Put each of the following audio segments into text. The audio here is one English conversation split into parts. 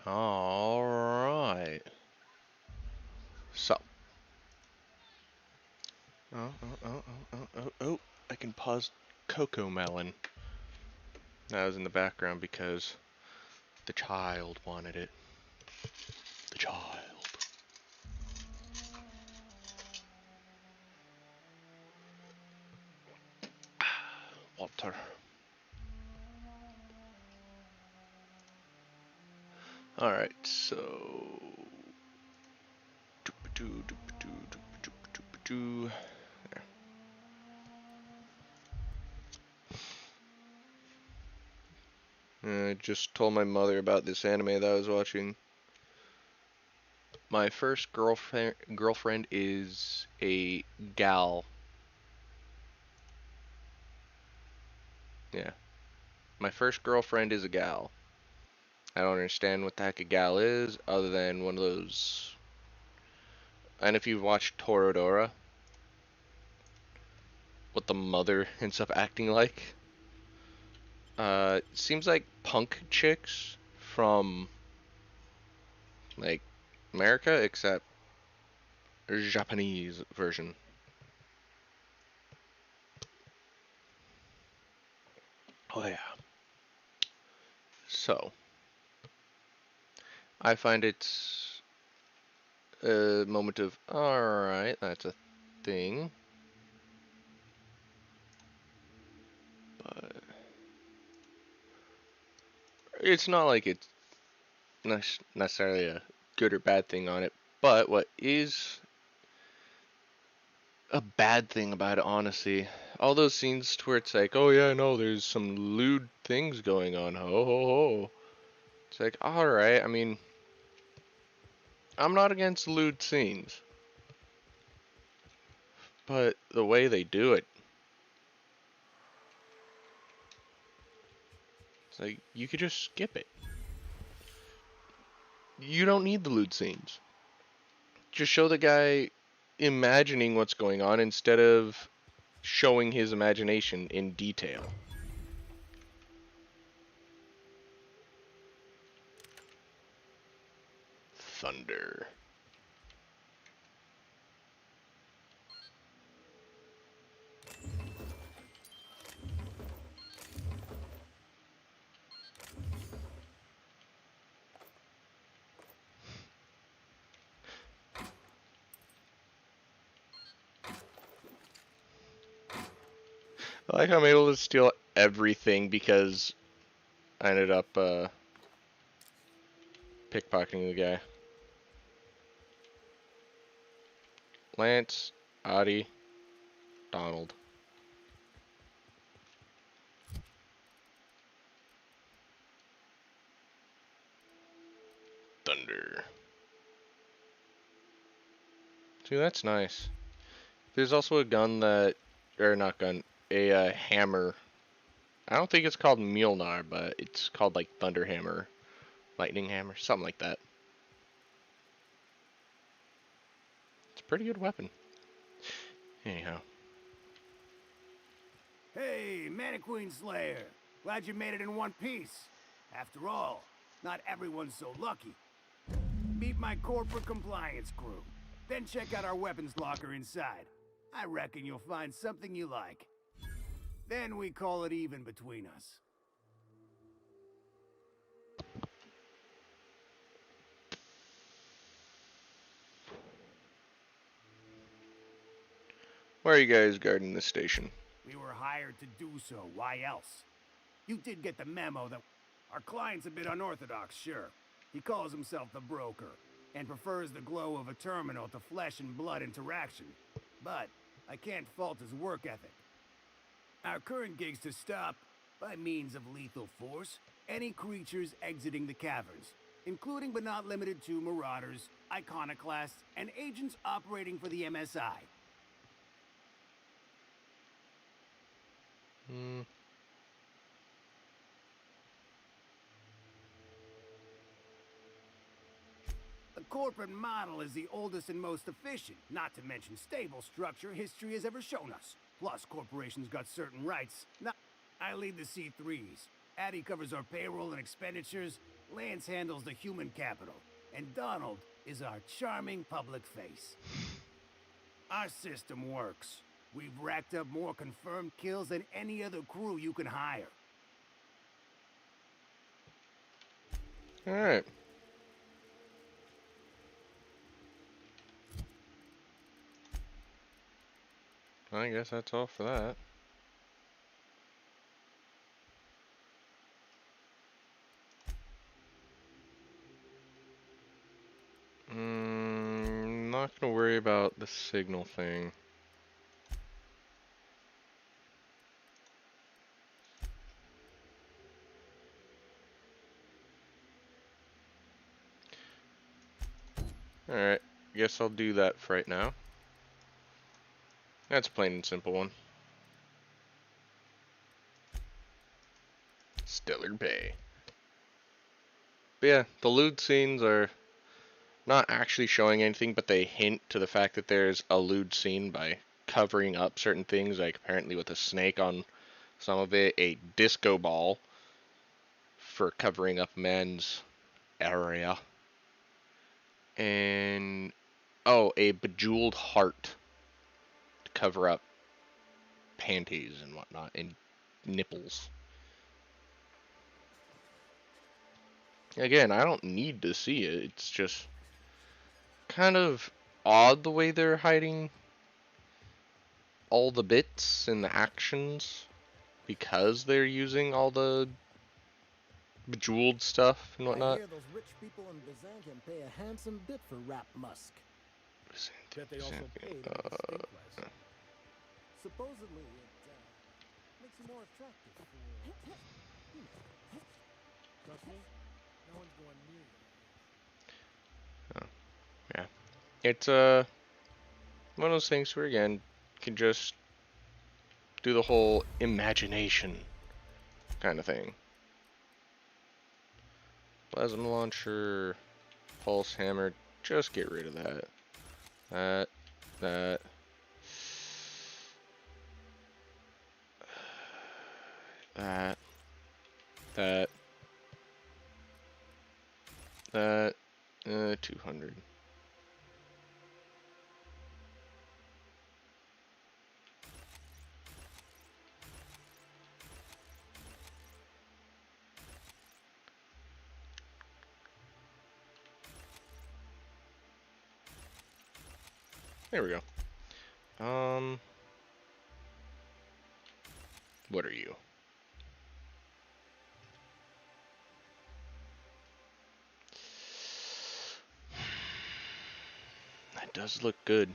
Alright. So. Oh. I can pause Coco Melon. That was in the background because the child wanted it. The child. Water. Alright, so. There. I just told my mother about this anime that I was watching. My first girlfriend is a gal. Yeah. My first girlfriend is a gal. I don't understand what the heck a gal is, other than one of those. And if you've watched Toradora, what the mother ends up acting like. Seems like punk chicks from like America, except Japanese version. Oh yeah. So I find it a moment of alright, that's a thing. But it's not like it's necessarily a good or bad thing on it. But what is a bad thing about it, honestly, all those scenes where it's like, oh yeah, no, there's some lewd things going on, ho ho ho. It's like, alright, I mean, I'm not against lewd scenes, but the way they do it, it's like, you could just skip it. You don't need the lewd scenes. Just show the guy imagining what's going on instead of showing his imagination in detail. Thunder. I like how I'm able to steal everything because I ended up pickpocketing the guy. Lance, Adi, Donald. Thunder. See, that's nice. There's also a gun that, or not gun, a hammer. I don't think it's called Mjolnir, but it's called like Thunder Hammer, Lightning Hammer, something like that. It's a pretty good weapon. Anyhow. Hey, Mannequin Slayer. Glad you made it in one piece. After all, not everyone's so lucky. Meet my corporate compliance crew. Then check out our weapons locker inside. I reckon you'll find something you like. Then we call it even between us. Why are you guys guarding this station? We were hired to do so, why else? You did get the memo that our client's a bit unorthodox, sure. He calls himself the broker, and prefers the glow of a terminal to flesh and blood interaction. But I can't fault his work ethic. Our current gig's to stop, by means of lethal force, any creatures exiting the caverns, including but not limited to marauders, iconoclasts, and agents operating for the MSI. The corporate model is the oldest and most efficient, not to mention stable structure history has ever shown us. Plus, corporations got certain rights. Now, I lead the C3s. Addy covers our payroll and expenditures, Lance handles the human capital, and Donald is our charming public face. Our system works. We've racked up more confirmed kills than any other crew you can hire. Alright. I guess that's all for that. Not gonna worry about the signal thing. Alright, guess I'll do that for right now. That's a plain and simple one. Stellar Bay. But yeah, the lewd scenes are not actually showing anything, but they hint to the fact that there's a lewd scene by covering up certain things, like apparently with a snake on some of it, a disco ball for covering up men's area, and oh, a bejeweled heart to cover up panties and whatnot, and nipples. Again, I don't need to see it, it's just kind of odd the way they're hiding all the bits and the actions because they're using all the bejeweled stuff and I whatnot. hear those rich people in Byzantium pay a handsome bit for Rap Musk. Bet they also paid for the steak price. Supposedly, it makes you more attractive for, Trust me, no one's going near you. Yeah, it's one of those things where again you can just do the whole imagination kind of thing. Plasma launcher, pulse hammer, just get rid of that. That, that. That. That. That. 200. There we go. What are you? That does look good.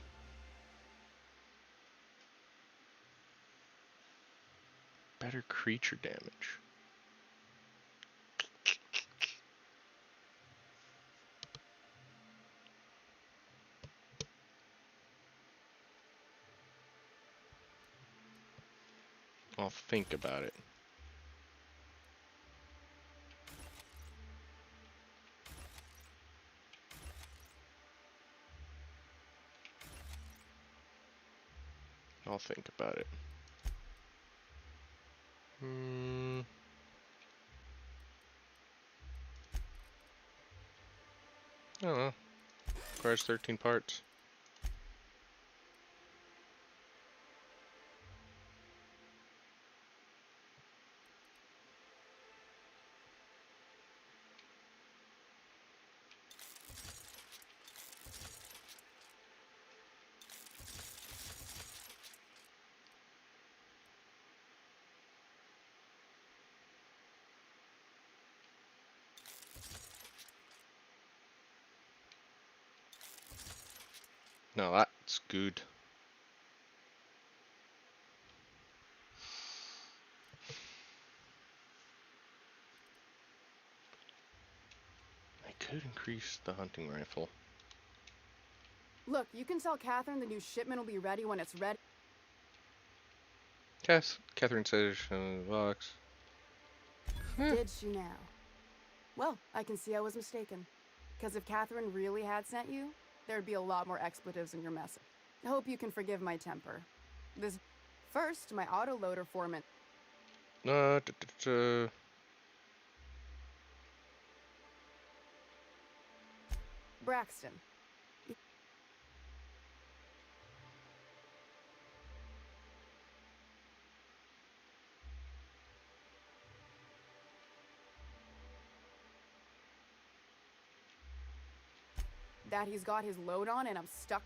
Better creature damage. I'll think about it. I'll think about it. I don't know. Requires 13 parts. No, that's good. I could increase the hunting rifle. Look, you can tell Catherine the new shipment will be ready when it's ready. Catherine says box. Did she now? Well, I can see I was mistaken. Because if Catherine really had sent you, there'd be a lot more expletives in your message. I hope you can forgive my temper. First, my autoloader foreman. Braxton. That he's got his load on and I'm stuck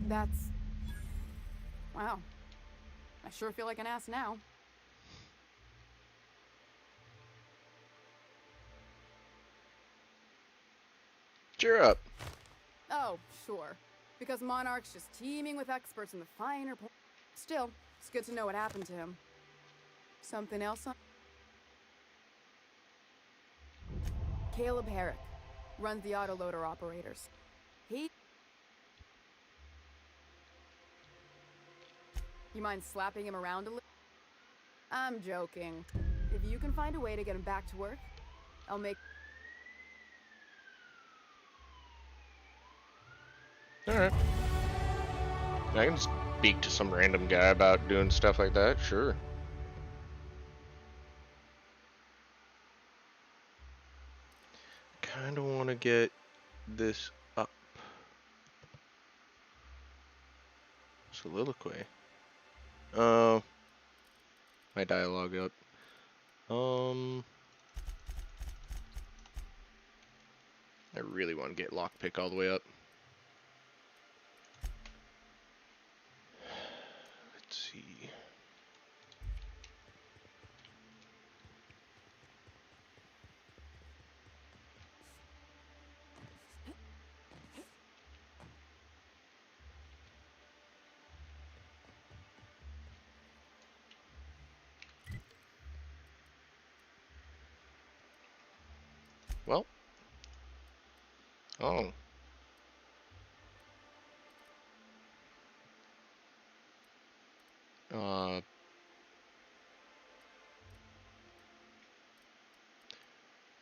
That's... Wow. I sure feel like an ass now. Cheer up. Oh, sure. Because Monarch's just teeming with experts in the finer points. Still, it's good to know what happened to him. Something else on... Caleb Herrick runs the autoloader operators. He... You mind slapping him around a little? I'm joking. If you can find a way to get him back to work, I'll make... Alright. I can speak to some random guy about doing stuff like that, sure. Kinda wanna get this up. Soliloquy. My dialogue up. I really want to get lockpick all the way up. Let's see. Well. Oh.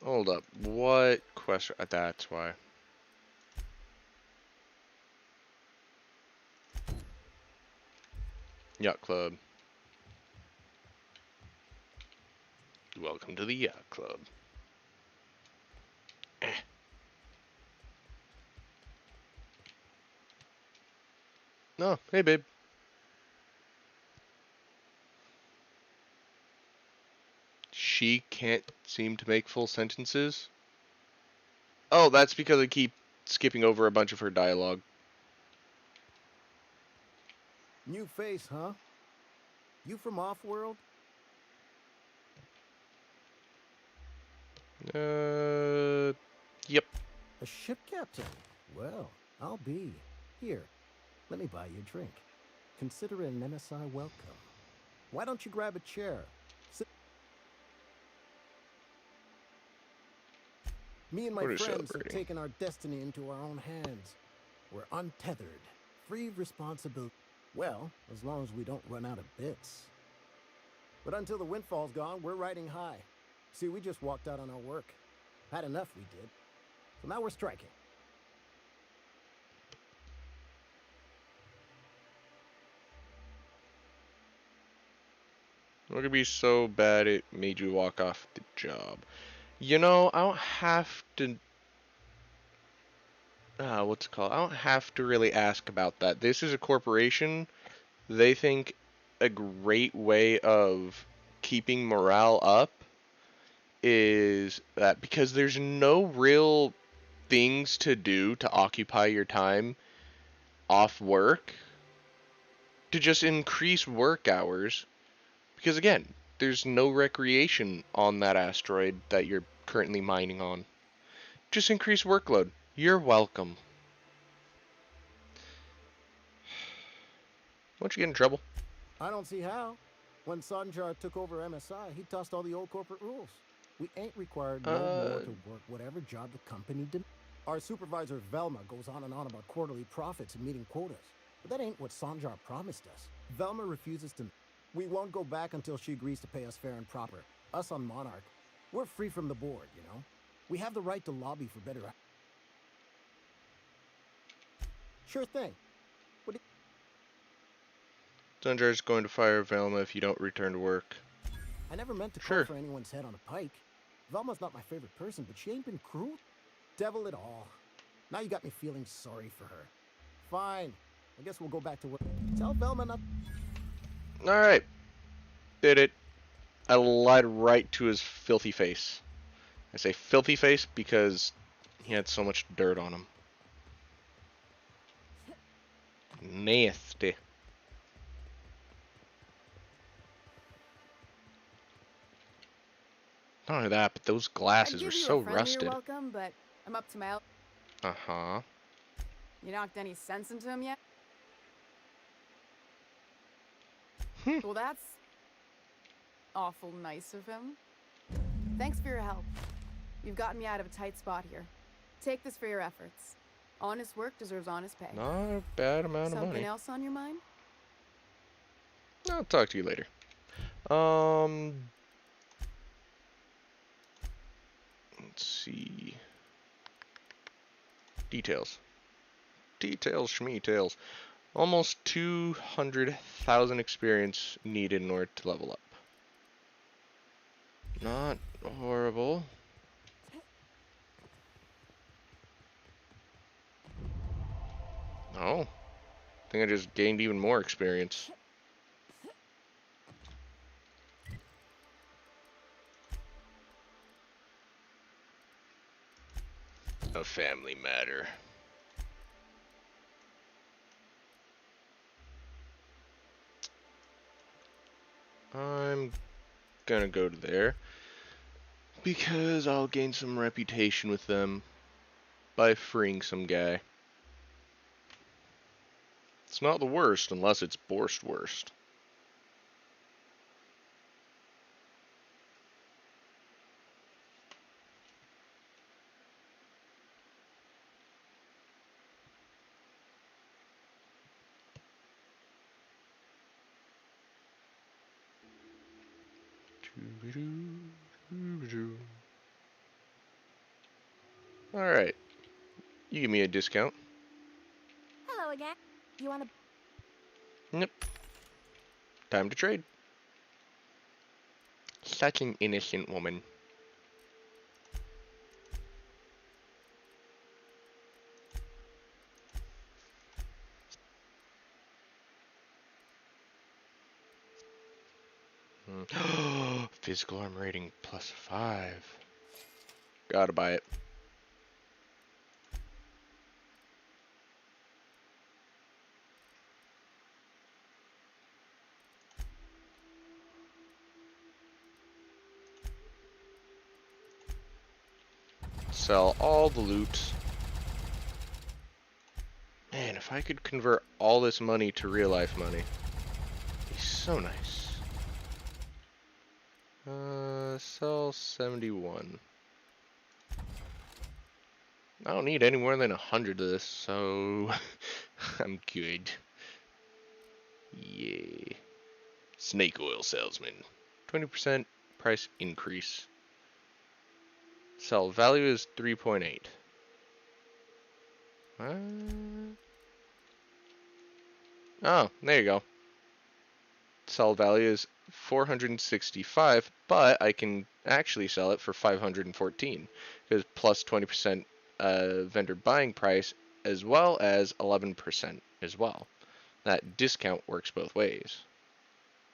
Hold up. What question? That's why. Yacht Club. Welcome to the Yacht Club. No, hey babe. She can't seem to make full sentences. Oh, that's because I keep skipping over a bunch of her dialogue. New face, huh? You from Off-World? Yep. A ship captain? Well, I'll be. Here, let me buy you a drink. Consider it an MSI welcome. Why don't you grab a chair? Sit. Me and my What is friends have celebrating? taken our destiny into our own hands. We're untethered, free of responsibility. Well, as long as we don't run out of bits. But until the windfall's gone, we're riding high. See, we just walked out on our work. Had enough, we did. So now we're striking. What could be so bad it made you walk off the job? You know, I don't have to. What's it called? I don't have to really ask about that. This is a corporation. They think a great way of keeping morale up is that because there's no real things to do to occupy your time off work, to just increase work hours. Because again, there's no recreation on that asteroid that you're currently mining on. Just increase workload. You're welcome. Won't you get in trouble? I don't see how. When Sanjar took over MSI, he tossed all the old corporate rules. We ain't required no more to work whatever job the company did. Our supervisor Velma goes on and on about quarterly profits and meeting quotas. But that ain't what Sanjar promised us. Velma refuses to... We won't go back until she agrees to pay us fair and proper. Us on Monarch. We're free from the board, you know? We have the right to lobby for better... Sure thing. Sanjar's going to fire Velma if you don't return to work. I never meant to call Sure. for anyone's head on a pike. Velma's not my favorite person, but she ain't been cruel. Devil it all. Now you got me feeling sorry for her. Fine. I guess we'll go back to work. Tell Velma not... Alright. Did it. I lied right to his filthy face. I say filthy face because he had so much dirt on him. Nasty. Not only that, but those I'd glasses give were you so a friendlier rusted. welcome, but I'm up to my... Uh-huh. You knocked any sense into him yet? Well, that's awful nice of him. Thanks for your help. You've gotten me out of a tight spot here. Take this for your efforts. Honest work deserves honest pay. Not a bad amount of Something money. else on your mind? I'll talk to you later. Let's see. Details. Details, schmeetails. Almost 200,000 experience needed in order to level up. Not horrible. Oh. I think I just gained even more experience. A family matter. I'm gonna go to there because I'll gain some reputation with them by freeing some guy. It's not the worst unless it's Borst worst. Alright. You give me a discount. Hello again. You want to... Yep. Time to trade. Such an innocent woman. Physical armor rating +5. Gotta buy it. Sell all the loot. Man, if I could convert all this money to real life money, it'd be so nice. Sell 71. I don't need any more than 100 of this, so I'm good. Yeah. Snake oil salesman. 20% price increase. Sell value is 3.8. Oh, there you go. Sell value is 465, but I can actually sell it for 514 because plus 20% vendor buying price as well as 11% as well. That discount works both ways.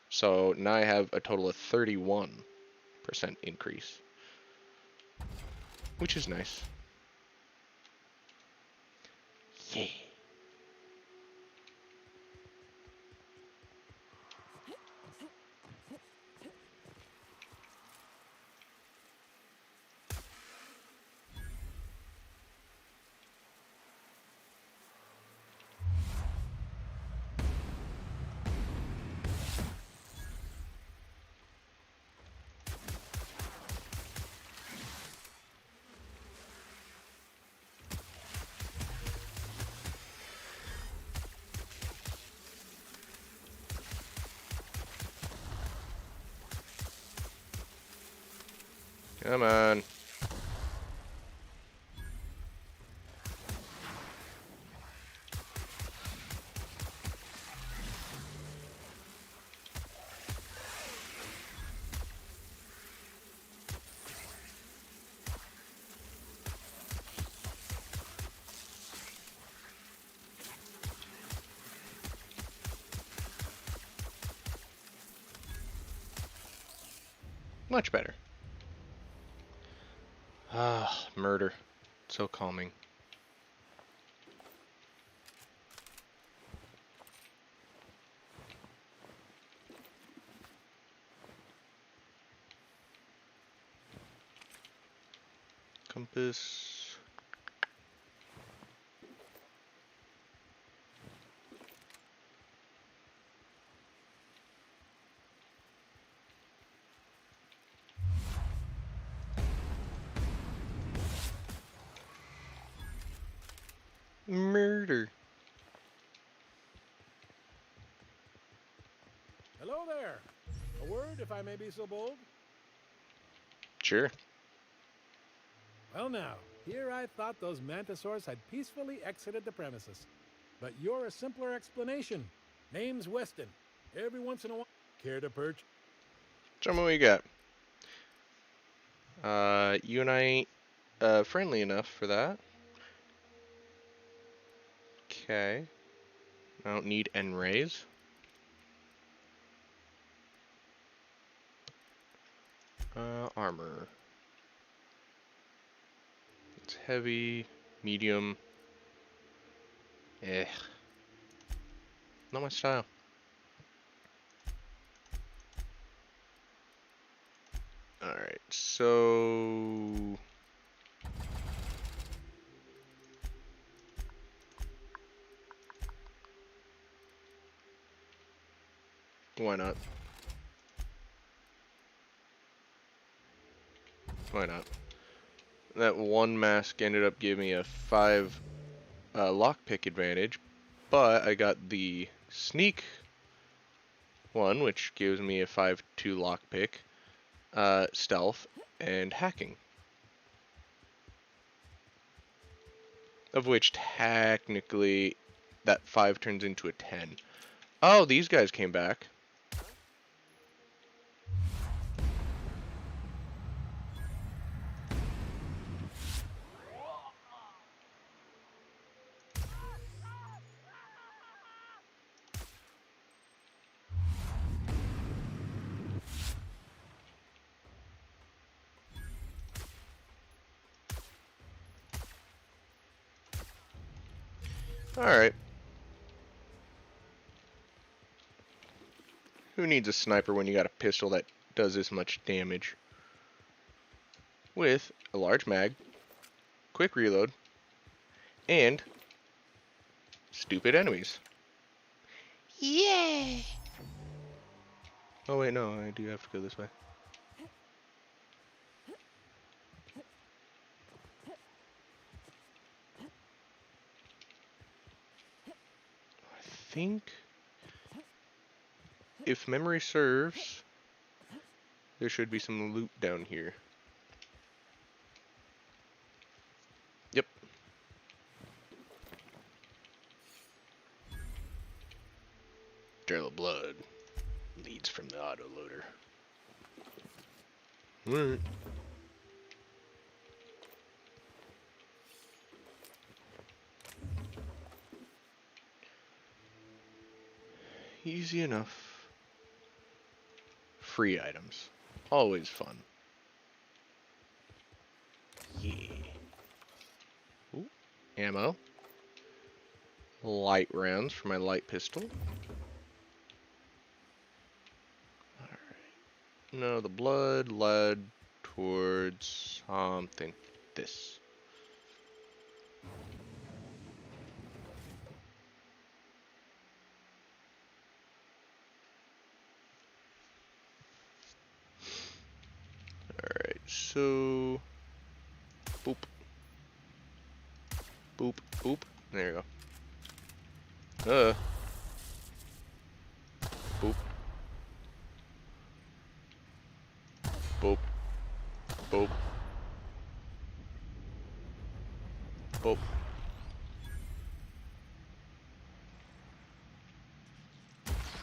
So now I have a total of 31% increase, which is nice. Yeah. Come on. Much better. Ah, murder. So calming. Compass. Murder. Hello there. A word, if I may be so bold? Sure. Well now, here I thought those mantisaurs had peacefully exited the premises. But you're a simpler explanation. Name's Weston. Every once in a while, care to perch? Tell me what you got. You and I ain't friendly enough for that. Okay. I don't need N-rays. Armor. It's heavy, medium. Eh. Not my style. Alright, so... Why not? Why not? That one mask ended up giving me a 5 lockpick advantage, but I got the sneak one, which gives me a 5-2 lockpick, stealth, and hacking. Of which technically that 5 turns into a 10. Oh, these guys came back. Alright. Who needs a sniper when you got a pistol that does this much damage? With a large mag, quick reload, and stupid enemies. Yeah! Oh wait, no, I do have to go this way. I think, if memory serves, there should be some loot down here. Yep. Trail of blood leads from the autoloader. Alright. Easy enough. Free items. Always fun. Yeah. Ooh. Ammo. Light rounds for my light pistol. Alright. No, the blood led towards something. This. Alright, so... Boop. Boop, boop. There you go. Boop. Boop. Boop. Boop.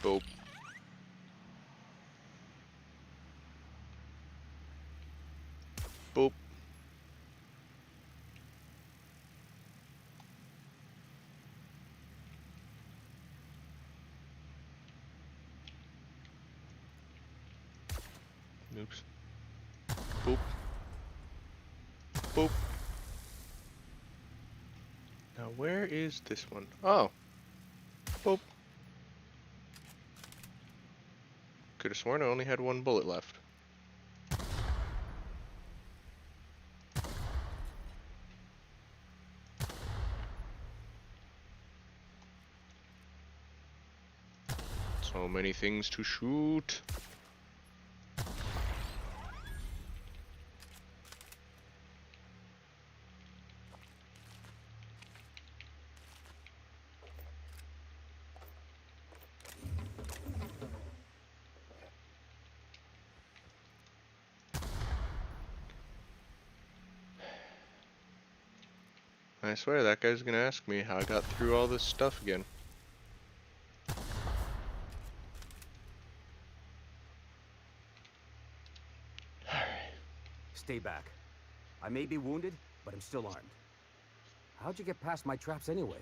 Boop. Boop. Oops. Boop. Now where is this one? Oh. Boop. Could have sworn I only had one bullet left. So many things to shoot. I swear that guy's gonna ask me how I got through all this stuff again. Stay back. I may be wounded, but I'm still armed. How'd you get past my traps anyway?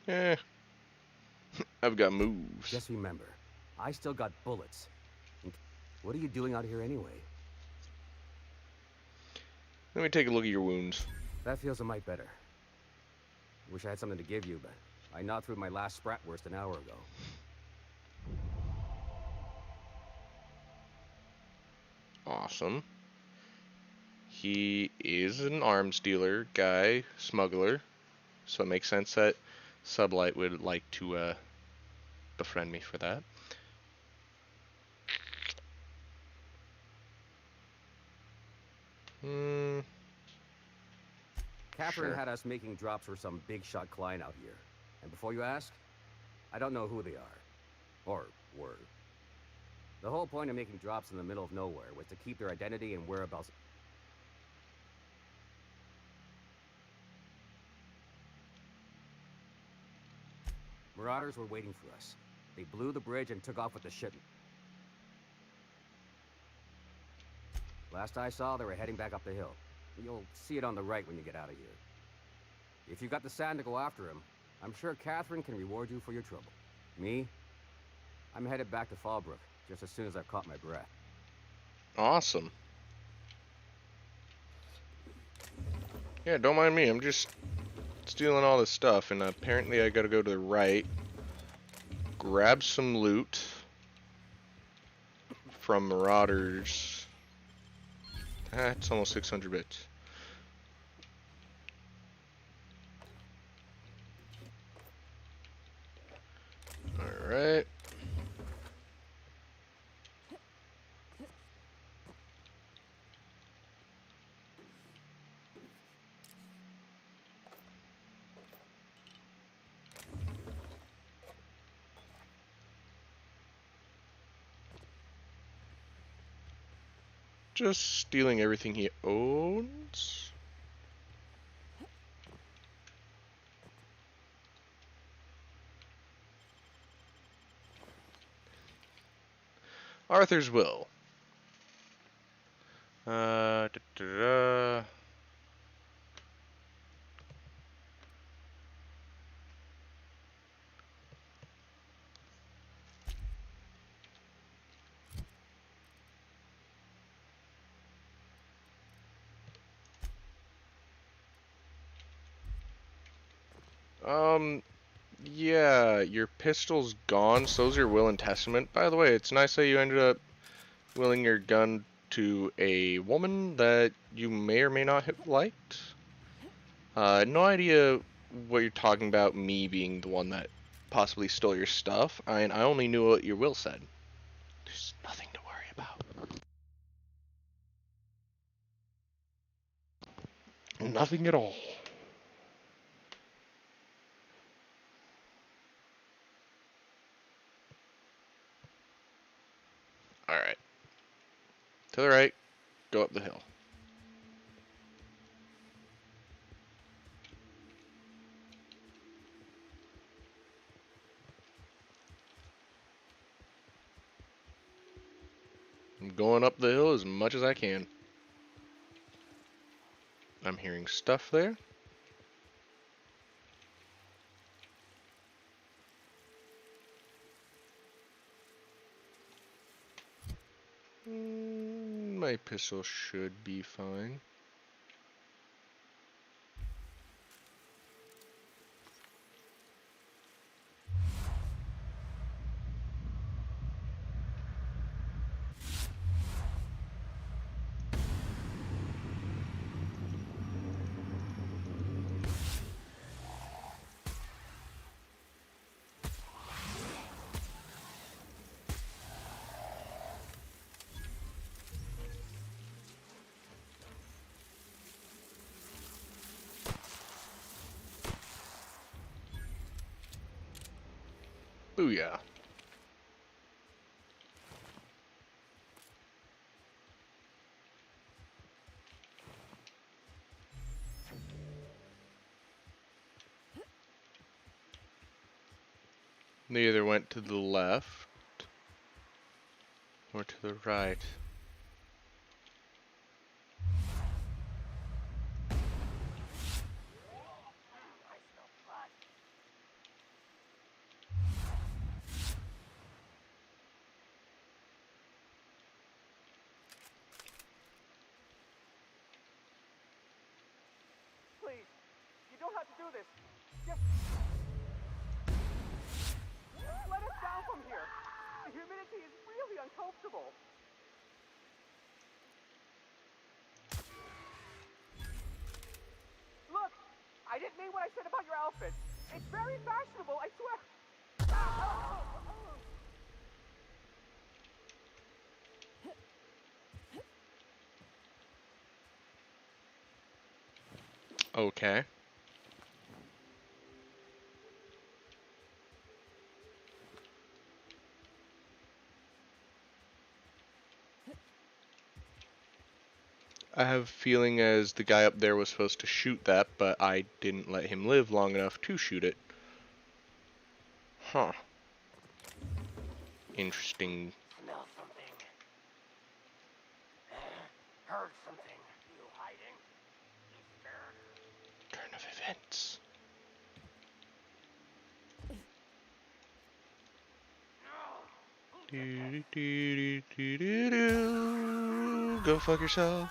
Eh, I've got moves. Just remember, I still got bullets. What are you doing out here anyway? Let me take a look at your wounds. That feels a mite better. Wish I had something to give you, but I gnawed through my last Spratwurst an hour ago. Awesome. He is an arms dealer guy, smuggler, so it makes sense that Sublight would like to befriend me for that. Catherine Sure. had us making drops for some big shot client out here. And before you ask, I don't know who they are. Or were. The whole point of making drops in the middle of nowhere was to keep their identity and whereabouts. Marauders were waiting for us. They blew the bridge and took off with the shipment. Last I saw, they were heading back up the hill. You'll see it on the right when you get out of here. If you've got the sand to go after him, I'm sure Catherine can reward you for your trouble. Me? I'm headed back to Fallbrook just as soon as I've caught my breath. Awesome. Yeah, don't mind me. I'm just stealing all this stuff, and apparently I gotta go to the right, grab some loot from Marauders. That's almost 600 bits. Alright. Just stealing everything he owns. Arthur's Will. Da, da, da. Yeah, your pistol's gone, so's your will and testament. By the way, it's nice that you ended up willing your gun to a woman that you may or may not have liked. No idea what you're talking about, me being the one that possibly stole your stuff. I only knew what your will said. There's nothing to worry about. Nothing at all. Alright. To the right, go up the hill. I'm going up the hill as much as I can. I'm hearing stuff there. My pistol should be fine. Booyah. They either went to the left or to the right. Please, you don't have to do this. Just let us down from here. The humidity is really uncomfortable. Look, I didn't mean what I said about your outfit. It's very fashionable, I swear. Okay. I have a feeling as the guy up there was supposed to shoot that, but I didn't let him live long enough to shoot it. Huh. Interesting. Smell something. Heard something. You hiding? You scared? Turn of events. Do, do, do, do, do, do. Go fuck yourself.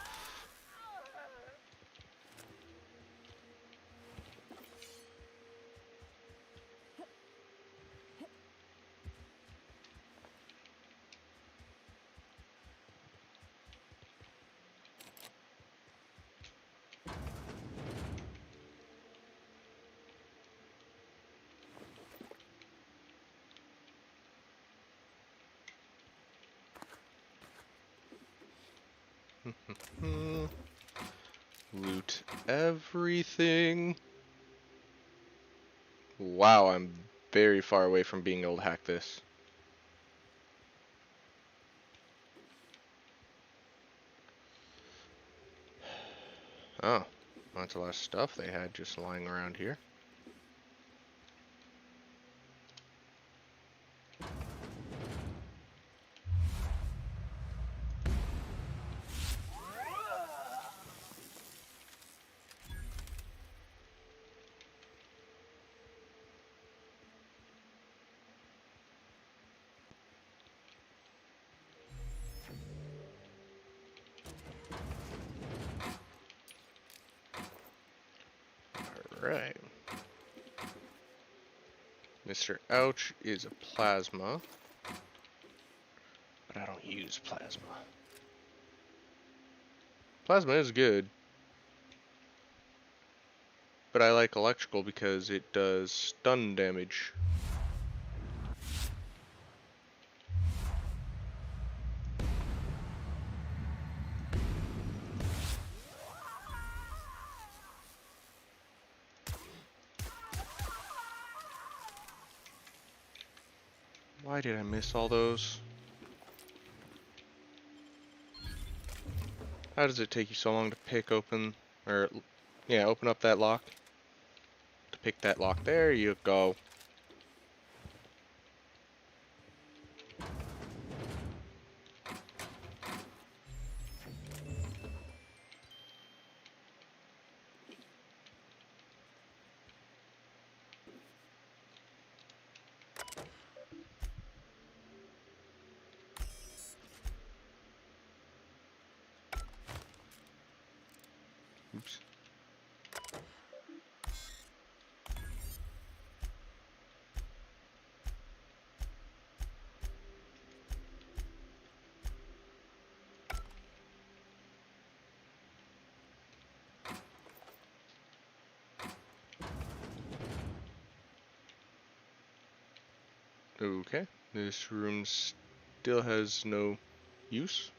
Loot everything. Wow, I'm very far away from being able to hack this. Oh, that's a lot of stuff they had just lying around here. Alright. Mr. Ouch is a plasma, but I don't use plasma. Plasma is good, but I like electrical because it does stun damage. Why did I miss all those? How does it take you so long to pick open, or, yeah, open up that lock? To pick that lock, there you go. Oops. Okay, this room still has no use.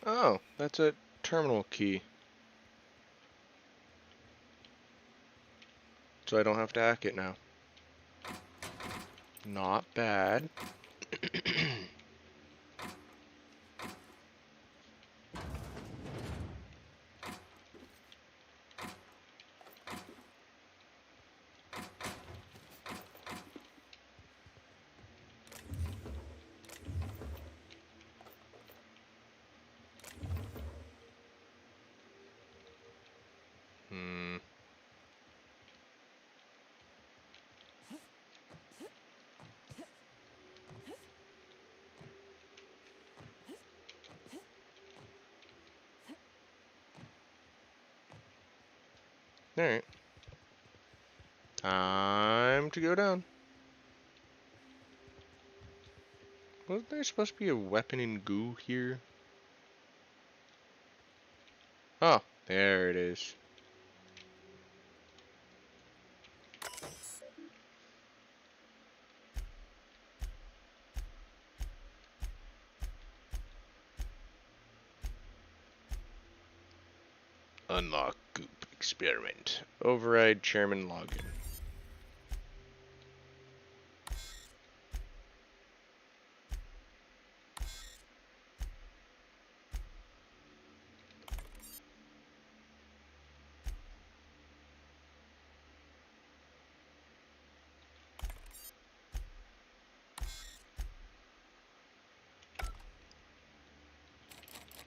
Oh, that's a terminal key. So I don't have to hack it now. Not bad. Hmm. Alright. Time to go down. Wasn't there supposed to be a weapon in goo here? Oh, there it is. Unlock goop experiment. Override chairman login.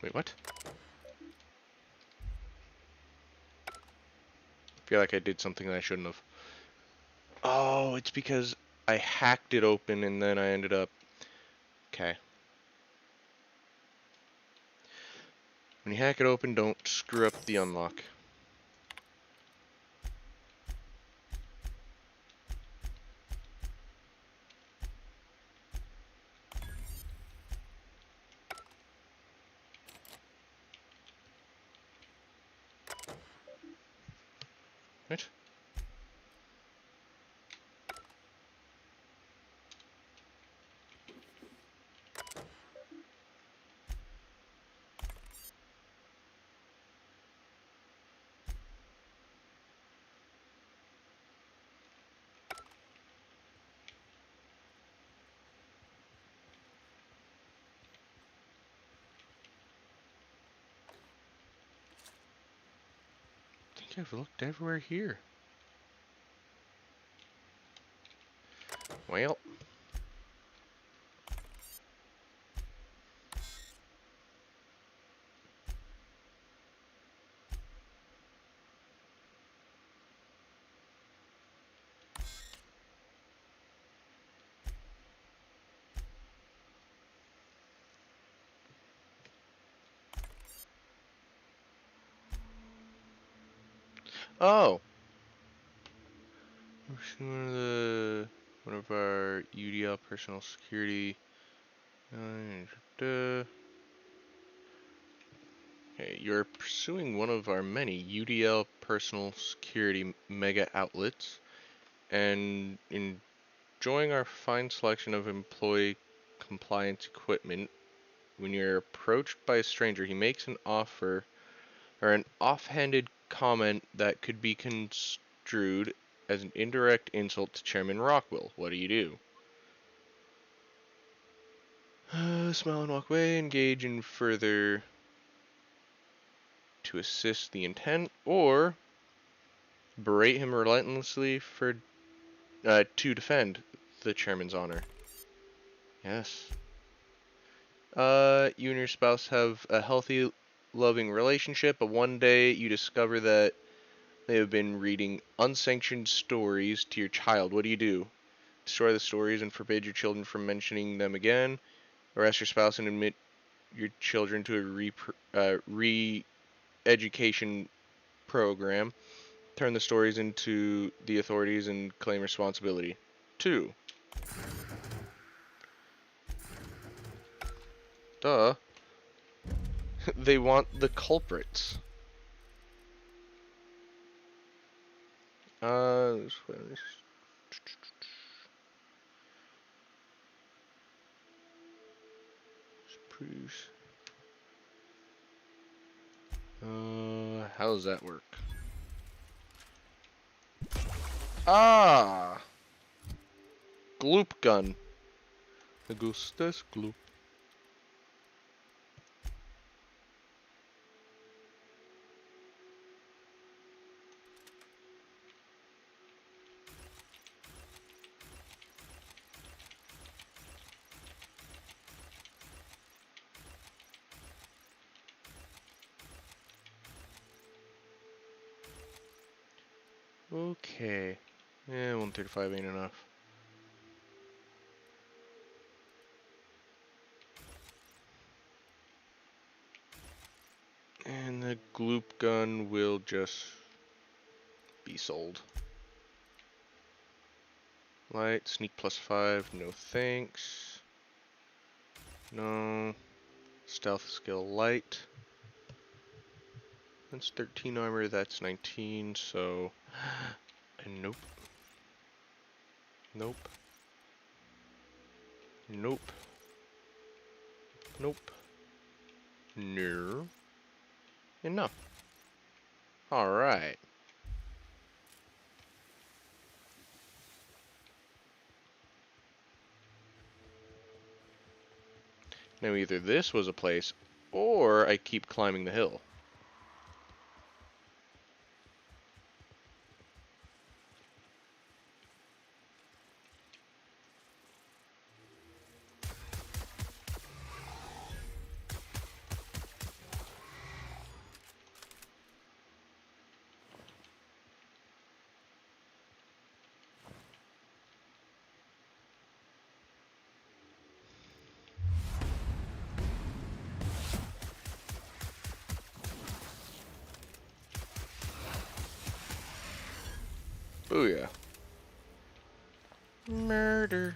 Wait, what? I feel like I did something that I shouldn't have. Oh, it's because I hacked it open and then I ended up... Okay. When you hack it open, don't screw up the unlock. Right? I think I've looked everywhere here. Well. Oh. One of our UDL personal security. Okay, you're pursuing one of our many UDL personal security mega outlets and enjoying our fine selection of employee compliance equipment. When you're approached by a stranger, he makes an offer or an offhanded comment that could be construed as an indirect insult to Chairman Rockwell. What do you do? Smile and walk away, engage in further to assist the intent, or berate him relentlessly for to defend the chairman's honor. Yes. You and your spouse have a healthy, loving relationship, but one day you discover that They have been reading unsanctioned stories to your child. What do you do? Destroy the stories and forbid your children from mentioning them again? Arrest your spouse and admit your children to a re-education program? Turn the stories into the authorities and claim responsibility. 2. Duh. They want the culprits. This one proves. How does that work? Ah! Gloop gun. Augustus Gloop. Okay. Yeah, 135 ain't enough. And the gloop gun will just be sold. Light, sneak +5, no thanks. No. Stealth skill light. That's 13 armor, that's 19, so... Nope. Nope. Nope. Nope. No. And no. Alright. Now either this was a place, or I keep climbing the hill. Booyah. Murder.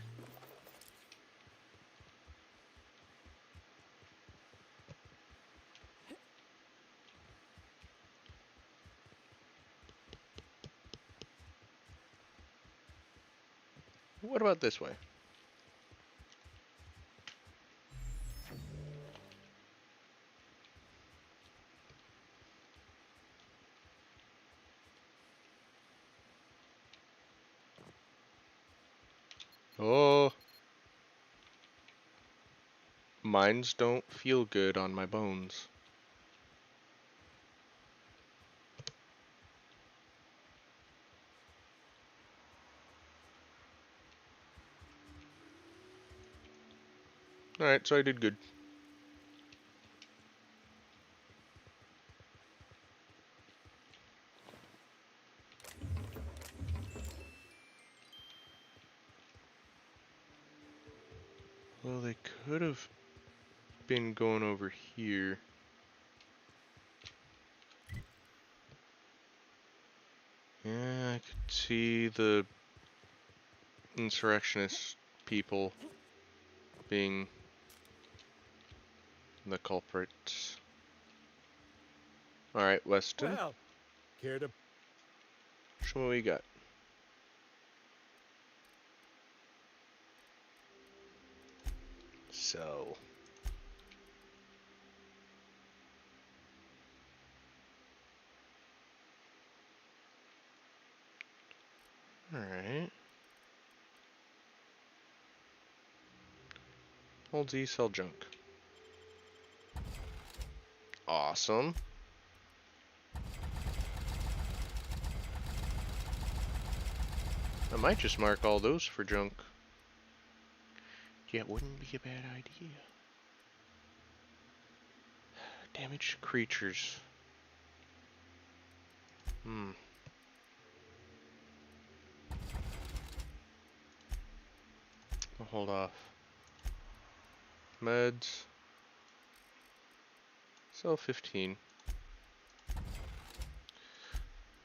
What about this way? Oh. Mines don't feel good on my bones. Alright, so I did good. Well, they could have been going over here. Yeah, I could see the insurrectionist people being the culprits. Alright, Weston. Well, care to... Show me what we got. So. Alright. Hold Z, sell junk. Awesome. I might just mark all those for junk. Yeah, it wouldn't be a bad idea. Damaged creatures. I'll hold off. Meds. Sell 15.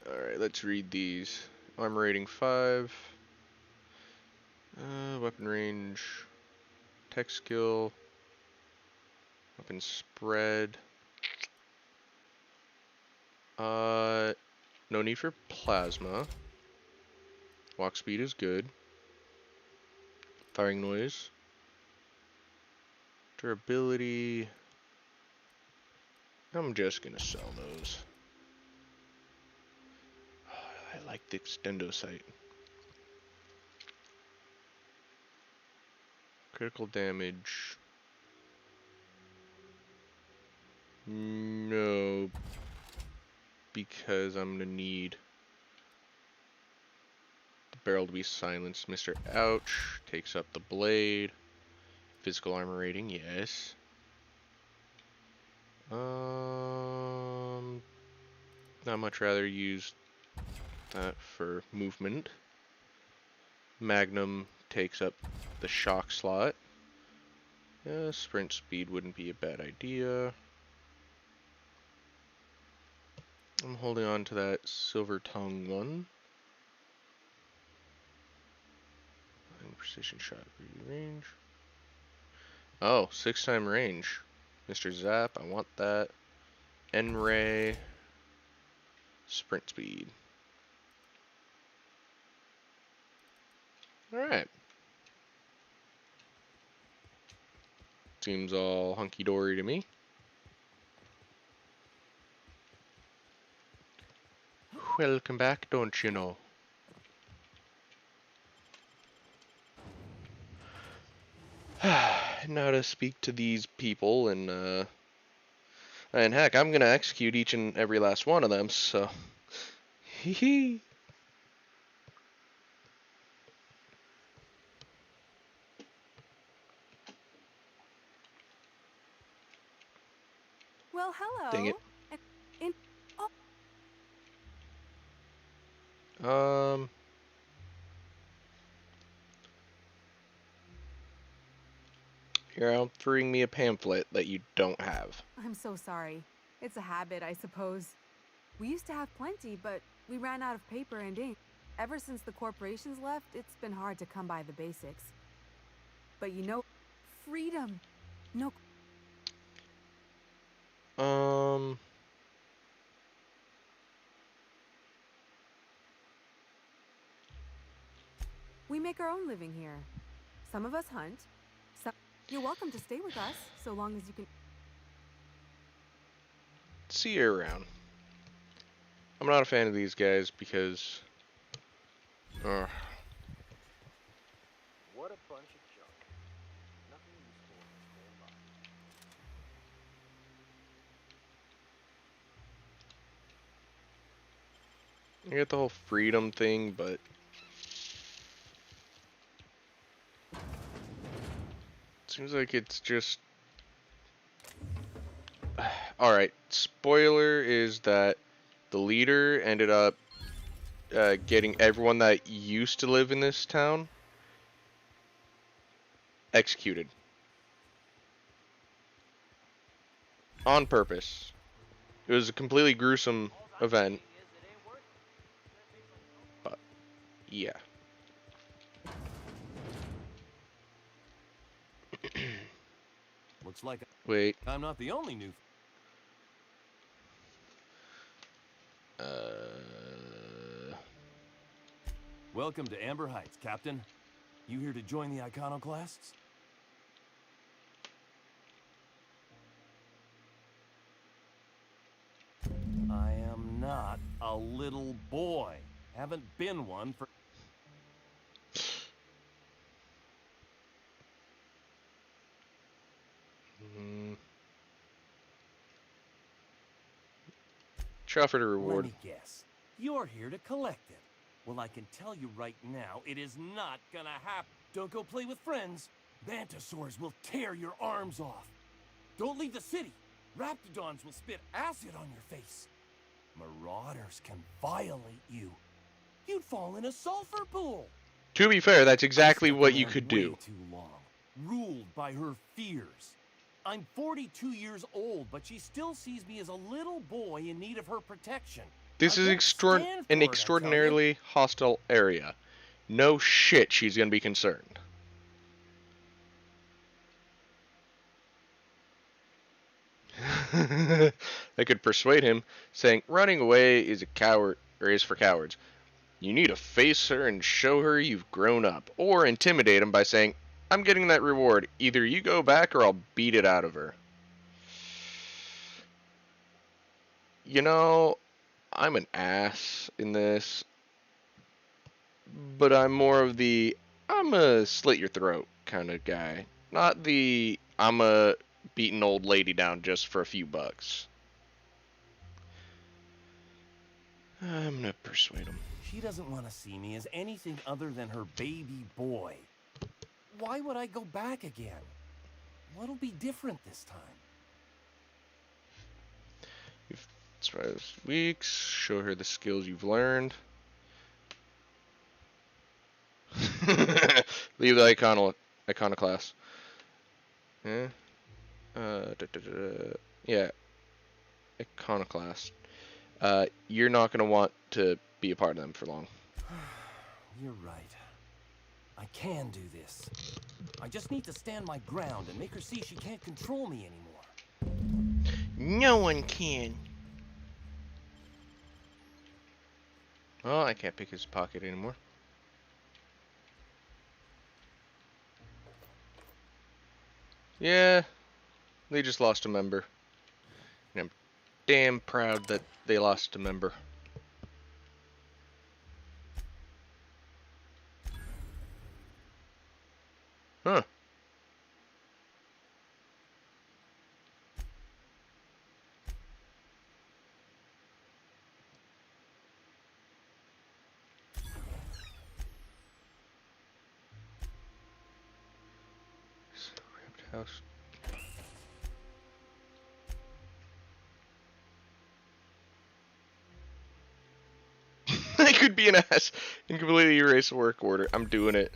Alright, let's read these. Armor rating 5. Weapon range. Tech skill. Weapon spread. No need for plasma. Walk speed is good. Firing noise. Durability. I'm just gonna sell those. I like the extendo sight. Critical damage. No. Because I'm gonna need the barrel to be silenced. Mr. Ouch takes up the blade. Physical armor rating, yes. I'd much rather use that for movement. Magnum takes up the shock slot. Yeah, sprint speed wouldn't be a bad idea. I'm holding on to that silver tongue one. Precision shot range. Oh, 6-time range. Mr. Zap, I want that. N-Ray. Sprint speed. Alright. Seems all hunky-dory to me. Welcome back, don't you know? Now to speak to these people and heck, I'm gonna execute each and every last one of them, so hee hee. Well, hello. Dang it. Oh, You're offering me a pamphlet that you don't have. I'm so sorry. It's a habit, I suppose. We used to have plenty, but we ran out of paper and ink. Ever since the corporations left, it's been hard to come by the basics. But you know, freedom. No. We make our own living here. Some of us hunt. You're welcome to stay with us, so long as you can. See you around. I'm not a fan of these guys because What a bunch of junk. Nothing useful in this whole lot. I get the whole freedom thing, but seems like it's just alright. Spoiler is that the leader ended up getting everyone that used to live in this town executed. On purpose. It was a completely gruesome event. But, yeah. Looks like Wait. I'm not the only new. Welcome to Amber Heights, Captain. You here to join the Iconoclasts? I am not a little boy. Haven't been one for... Offer to reward. Let me guess. You're here to collect it. Well, I can tell you right now, it is not gonna happen. Don't go play with friends. Mantisaurs will tear your arms off. Don't leave the city. Raptidons will spit acid on your face. Marauders can violate you. You'd fall in a sulfur pool. To be fair, that's I exactly stuck what you around could way do. too long, ruled by her fears. I'm 42 years old, but she still sees me as a little boy in need of her protection. This I is won't stand an for it, I tell you. extraordinarily hostile area. No shit she's gonna be concerned. I could persuade him, saying running away is a coward or is for cowards. You need to face her and show her you've grown up, or intimidate him by saying, "I'm getting that reward. Either you go back or I'll beat it out of her." You know, I'm an ass in this, but I'm more of the I'm a slit your throat kind of guy, not the I'm a beat an old lady down just for a few bucks. I'm gonna persuade him. She doesn't want to see me as anything other than her baby boy. Why would I go back again? What'll be different this time? You've tried this weeks. Show her the skills you've learned. Leave the iconoclast. Yeah. Yeah. Iconoclast. You're not gonna want to be a part of them for long. You're right. I can do this. I just need to stand my ground and make her see she can't control me anymore. No one can. Oh, I can't pick his pocket anymore. Yeah, they just lost a member. And I'm damn proud that they lost a member. Huh. House. I could be an ass and completely erase a work order. I'm doing it.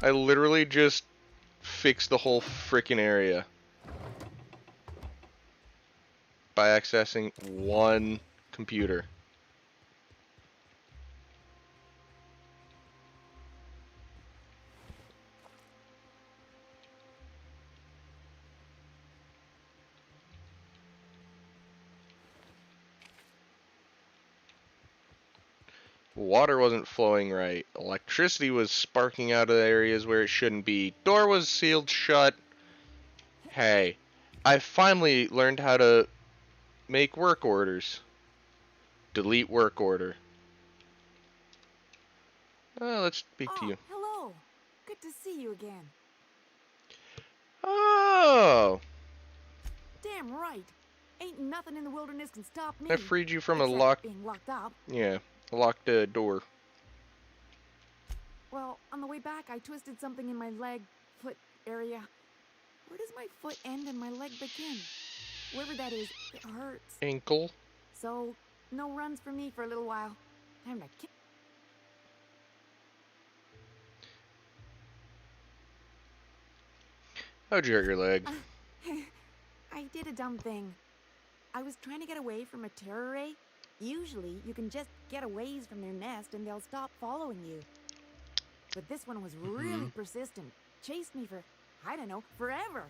I literally just fixed the whole freaking area by accessing one computer. Water wasn't flowing right. Electricity was sparking out of areas where it shouldn't be. Door was sealed shut. Hey, I finally learned how to make work orders. Delete work order. Let's speak to Oh, you. hello. Good to see you again. Oh, Damn right. Ain't nothing in the wilderness can stop me. I freed you from a except being locked up. Yeah, a locked door. Well, on the way back, I twisted something in my leg, foot area. Where does my foot end and my leg begin? Wherever that is, it hurts. Ankle. So, no runs for me for a little while. Time to kick. How'd you hurt your leg? I did a dumb thing. I was trying to get away from a terror ray. Usually, you can just get a ways from their nest and they'll stop following you. But this one was really persistent. Chased me for, I don't know, forever.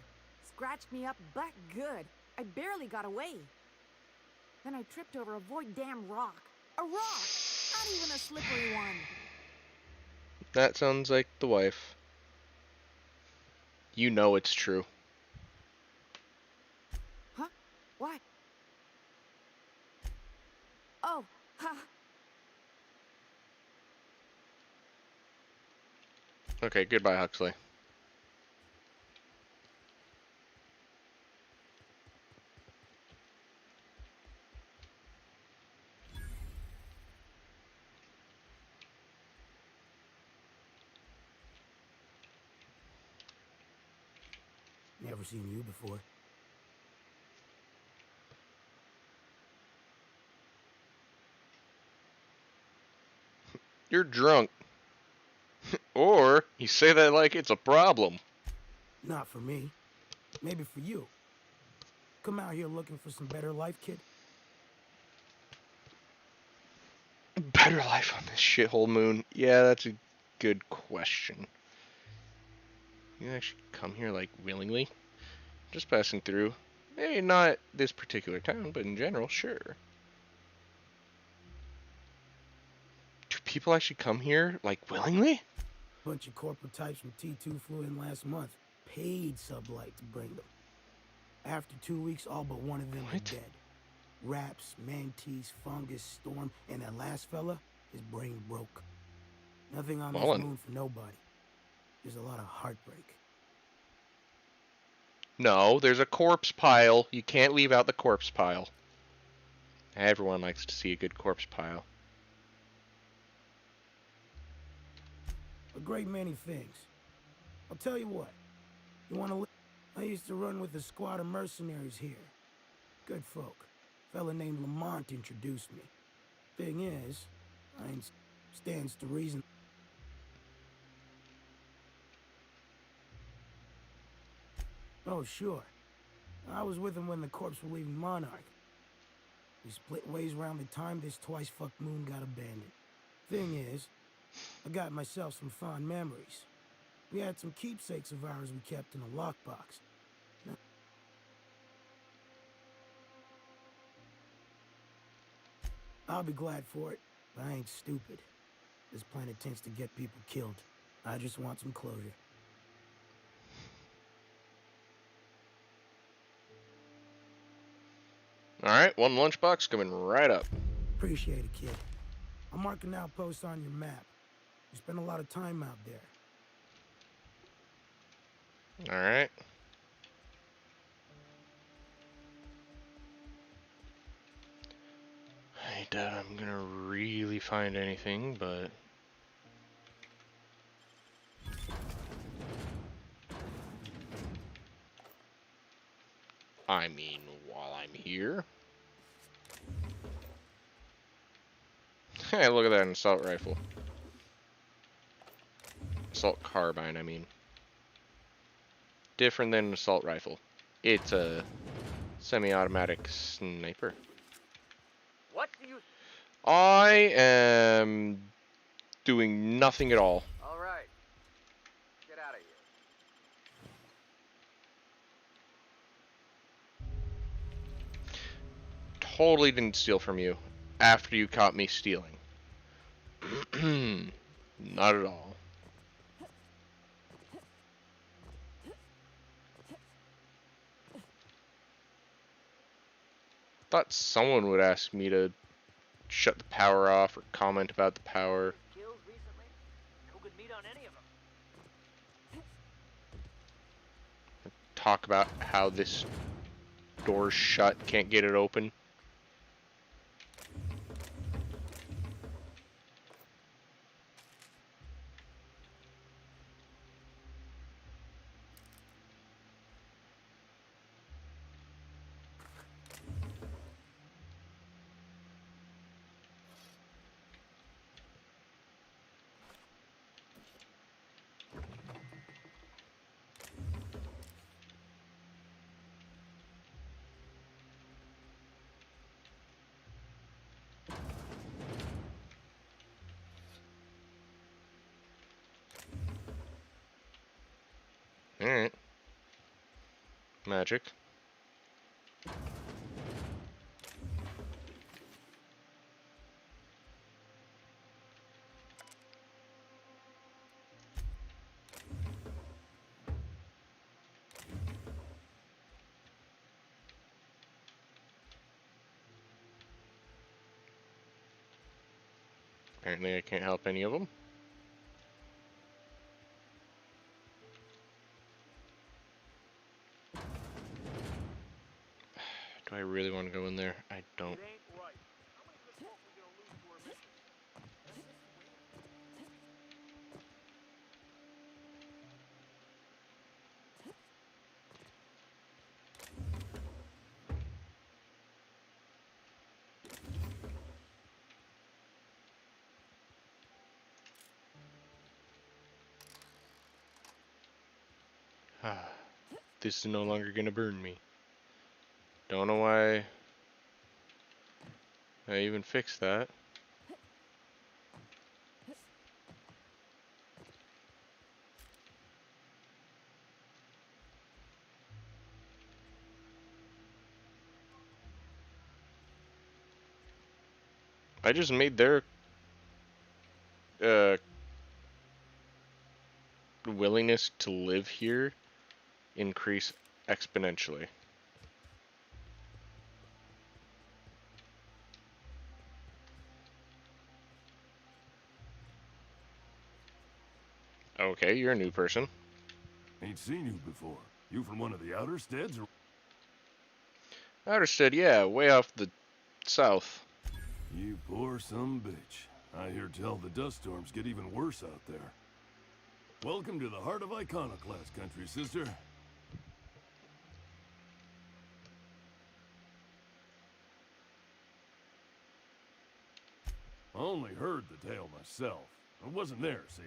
Scratched me up butt good. I barely got away. Then I tripped over a void damn rock. A rock! Not even a slippery one. That sounds like the wife. You know it's true. Huh? What? Oh, ha. Okay, goodbye, Huxley. Never seen you before. You're drunk. Or you say that like it's a problem. Not for me. Maybe for you. Come out here looking for some better life, kid? Better life on this shithole moon? Yeah, that's a good question. You actually come here, like, willingly? Just passing through. Maybe not this particular town, but in general, sure. Do people actually come here, like, willingly? Bunch of corporate types from T2 flew in last month. Paid sublight to bring them. After 2 weeks, all but one of them are dead. Raps, Mantis, Fungus, Storm, and that last fella, his brain broke. Nothing on this moon for nobody. There's a lot of heartbreak. No, there's a corpse pile. You can't leave out the corpse pile. Everyone likes to see a good corpse pile. A great many things. I'll tell you what. You want to I used to run with a squad of mercenaries here. Good folk. A fella named Lamont introduced me. Thing is, I ain't stands to reason. Oh, sure. I was with him when the corps were leaving Monarch. We split ways around the time this twice-fucked moon got abandoned. Thing is, I got myself some fond memories. We had some keepsakes of ours we kept in a lockbox. I'll be glad for it, but I ain't stupid. This planet tends to get people killed. I just want some closure. Alright, one lunchbox coming right up. Appreciate it, kid. I'll mark an outpost on your map. You spend a lot of time out there. Alright. I doubt I'm gonna really find anything, but... I mean, while I'm here... Hey, look at that, an assault rifle. Assault carbine, I mean. Different than an assault rifle. It's a semi-automatic sniper. What do you... I am doing nothing at all. All right. Get out of here. Totally didn't steal from you after you caught me stealing. Not at all. Thought someone would ask me to shut the power off or comment about the power. Kills recently? Who could meet on any of them? Talk about how this door's shut, can't get it open. Alright. Magic. Apparently I can't help any of them. Do I really want to go in there? I don't. It ain't right. How many good folk we gonna lose to our mission? This is no longer gonna burn me. Don't know why I even fixed that. I just made their uh, willingness to live here increase exponentially. Okay, you're a new person. Ain't seen you before. You from one of the outer steads or... Outerstead, yeah, way off the south. You poor some bitch. I hear tell the dust storms get even worse out there. Welcome to the heart of Iconoclast country, sister. I only heard the tale myself. I wasn't there, see?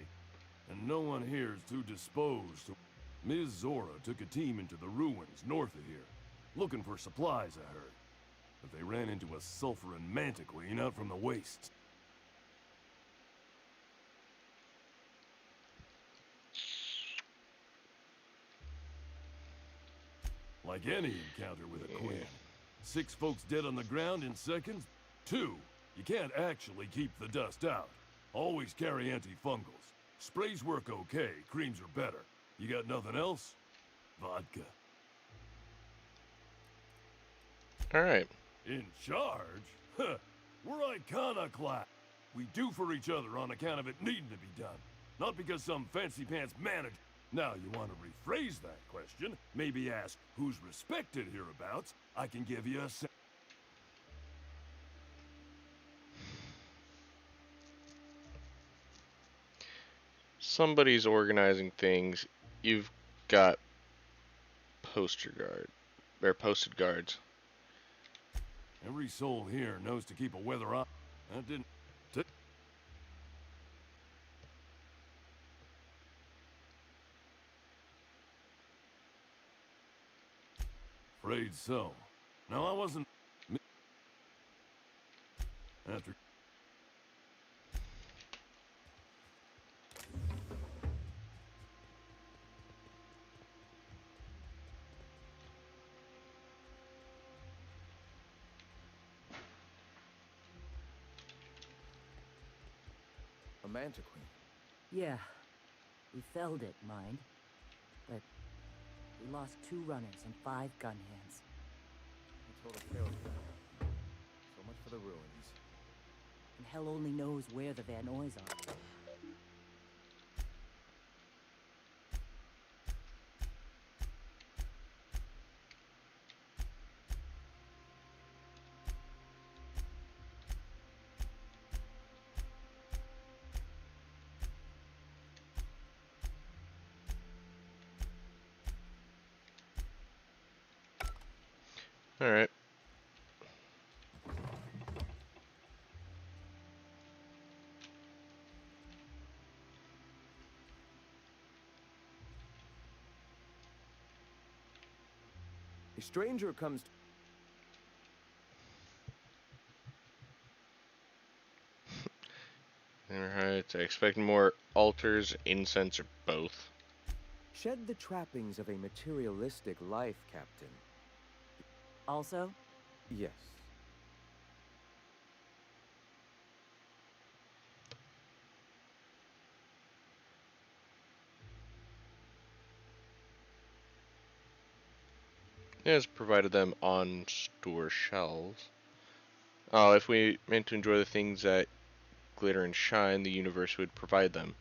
And no one here is too disposed to... Ms. Zora took a team into the ruins north of here, looking for supplies, I heard. But they ran into a sulfurin mantiqueen out from the wastes. Like any encounter with a queen. 6 folks dead on the ground in seconds. 2, you can't actually keep the dust out. Always carry antifungals. Sprays work okay, creams are better. You got nothing else? Vodka. Alright. In charge? Huh. We're iconoclast. We do for each other on account of it needing to be done. Not because some fancy pants manager... Now, you want to rephrase that question? Maybe ask, who's respected hereabouts? I can give you a... Somebody's organizing things. You've got posted guards. Every soul here knows to keep a weather eye. That didn't... Afraid so. No, I wasn't... After... A mantiqueen. Yeah. We felled it, mind. But we lost 2 runners and 5 gun hands. A total failure. So much for the ruins. And hell only knows where the Van Nuys are. Alright. A stranger comes to... Alright, I expect more altars, incense, or both. Shed the trappings of a materialistic life, Captain. Also? Yes. It has provided them on store shelves. Oh, if we meant to enjoy the things that glitter and shine, the universe would provide them.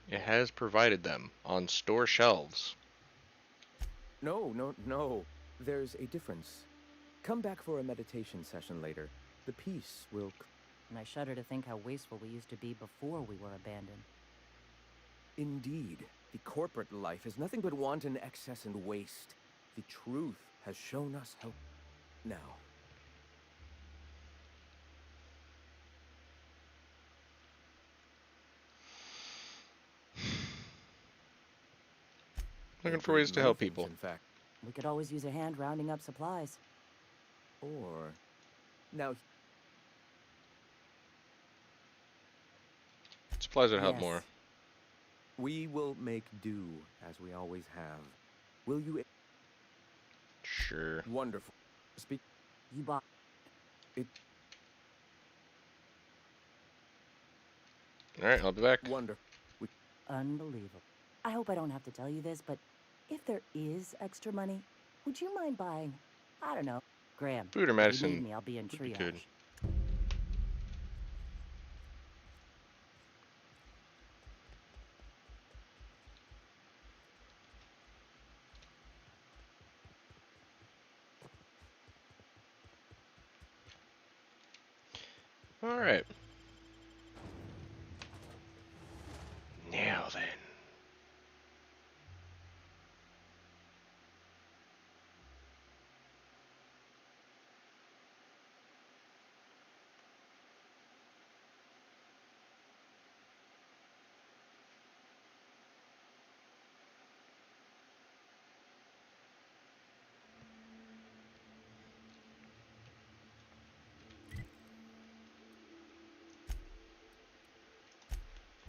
It has provided them on store shelves. No. There's a difference. Come back for a meditation session later. The peace will... And I shudder to think how wasteful we used to be before we were abandoned. Indeed. The corporate life is nothing but wanton excess and waste. The truth has shown us how... Now. Looking They for breed ways to many help things, people. in fact. We could always use a hand rounding up supplies. Or... Now, Supplies would help Yes. more. we will make do, as we always have. Will you... Sure. Wonderful. Speak... You bought. Alright, I'll be back. Wonderful. Unbelievable. I hope I don't have to tell you this, but if there is extra money, would you mind buying, I don't know, Graham? Food or If medicine you need me, I'll be in would be triage. good. Alright. Now then.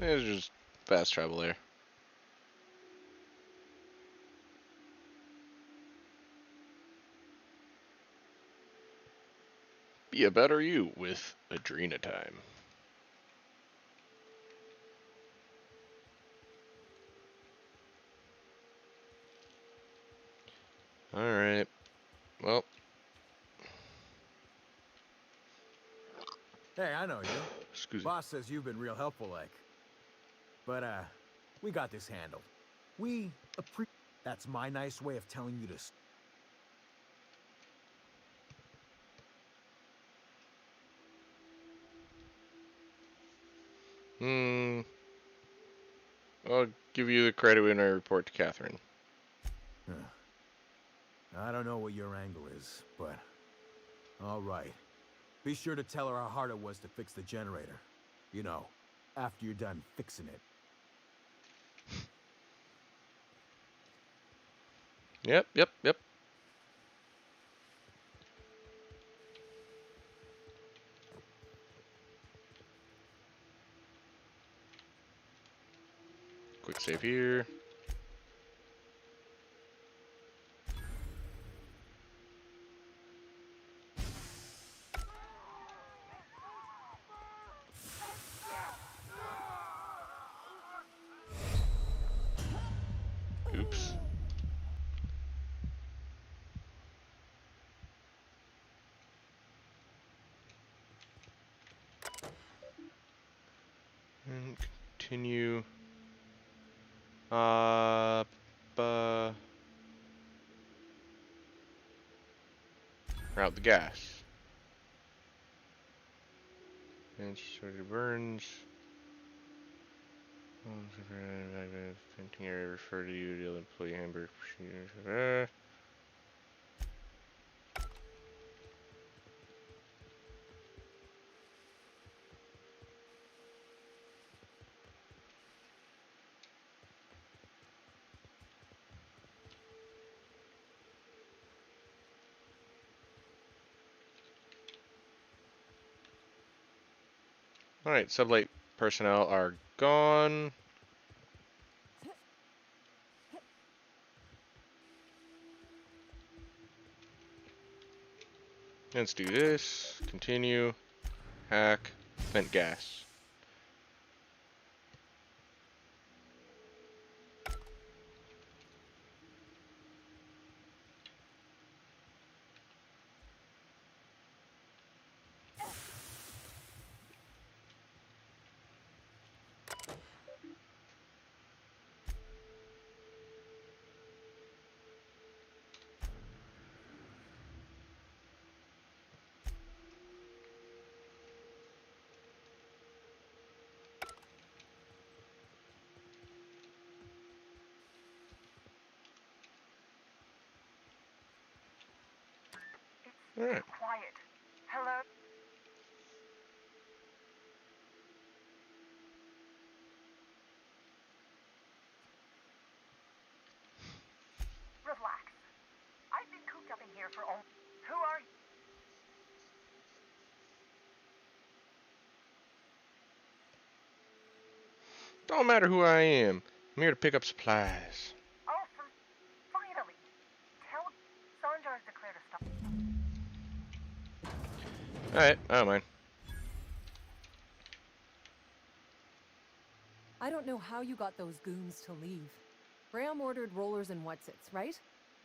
There's just fast travel there. Be a better you with Adrena time. Alright. Well. Hey, I know you. Excuse me. Boss says you've been real helpful, like. But, we got this handled. We appreciate... That's my nice way of telling you to... I'll give you the credit when I report to Catherine. I don't know what your angle is, but... Alright. Be sure to tell her how hard it was to fix the generator. You know, after you're done fixing it. Yep. Quick save here. Oops. And continue. Route the gas. And sort of burns. Venting area refer to you, the employee hamburger procedures. Alright, sublight personnel are gone. Let's do this. Continue. Hack. Vent gas. Alright. Quiet. Hello? Don't matter who I am. I'm here to pick up supplies. Oh, finally! Tell Sanjar's declared a stop. Alright, I don't mind. I don't know how you got those goons to leave. Graham ordered rollers and whatsits, right?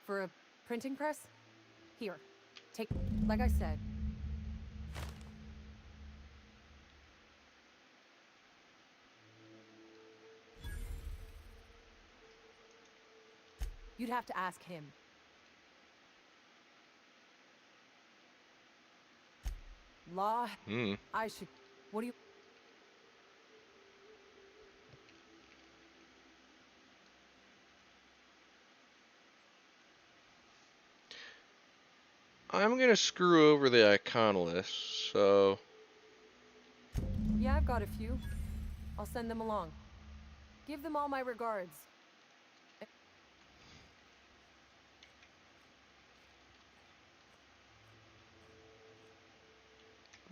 For a printing press? Here, take, like I said. You'd have to ask him. Law, I should, what do you... I'm gonna screw over the Iconolist, so... Yeah, I've got a few. I'll send them along. Give them all my regards.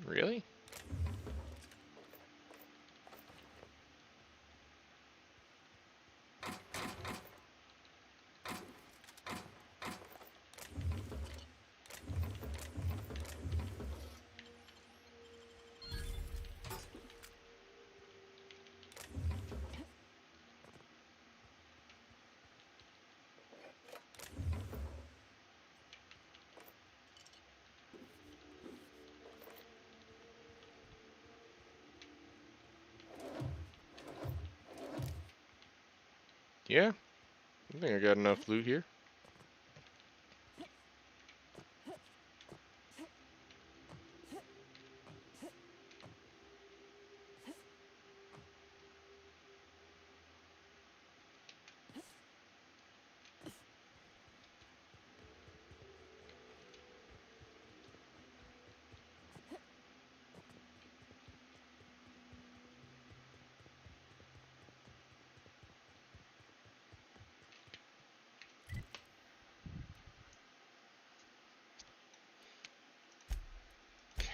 Really? Yeah, I think I got enough loot here.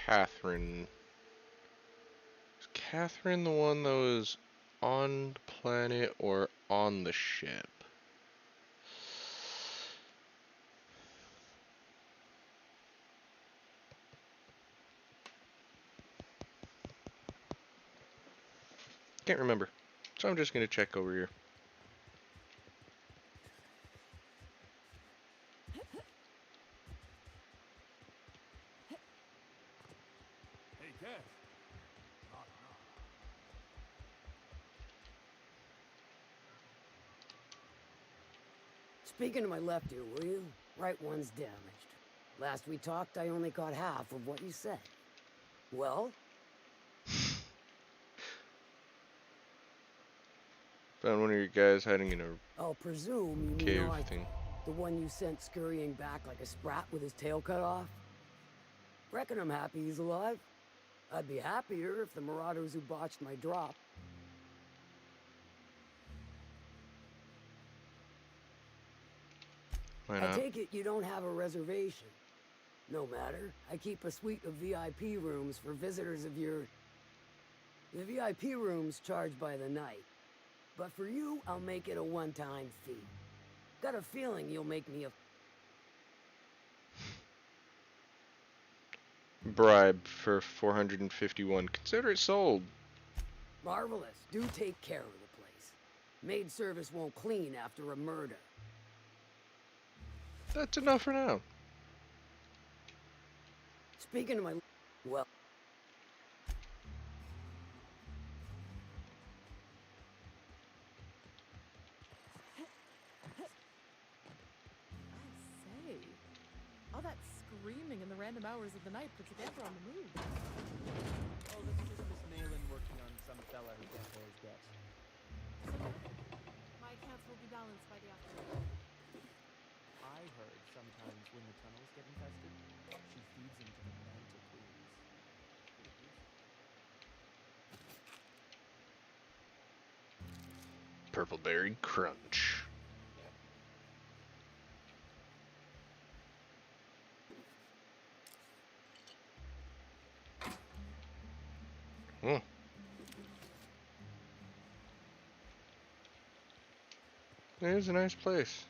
Catherine. Is Catherine the one that was on the planet or on the ship? Can't remember. So I'm just gonna check over here. Hey, Dad. Speaking to my left ear, will you? Right one's damaged. Last we talked, I only caught half of what you said. Well? Found one of your guys hiding in a I'll presume you cave mean Arthur, thing. the one you sent scurrying back like a sprat with his tail cut off? Reckon I'm happy he's alive. I'd be happier if the marauders who botched my drop. Why I not? take it you don't have a reservation. No matter. I keep a suite of VIP rooms for visitors of your... The VIP rooms charged by the night. But for you, I'll make it a one-time fee. Got a feeling you'll make me a... Bribe for 451. Consider it sold. Marvelous. Do take care of the place. Maid service won't clean after a murder. That's enough for now. Speaking of my... Well... Say, all that screaming in the random hours of the night puts a damper on the mood. Oh, that's just Miss Malin working on some fella who can't pay his debt. My accounts will be balanced by the afternoon. I heard sometimes when the tunnels get infested, she feeds them to the manta queens. Purple-berry crunch. It is a nice place.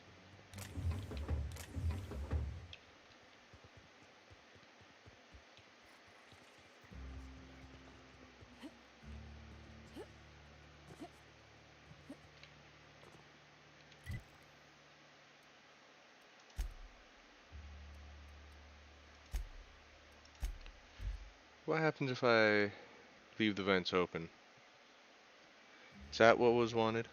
What happens if I leave the vents open? Is that what was wanted?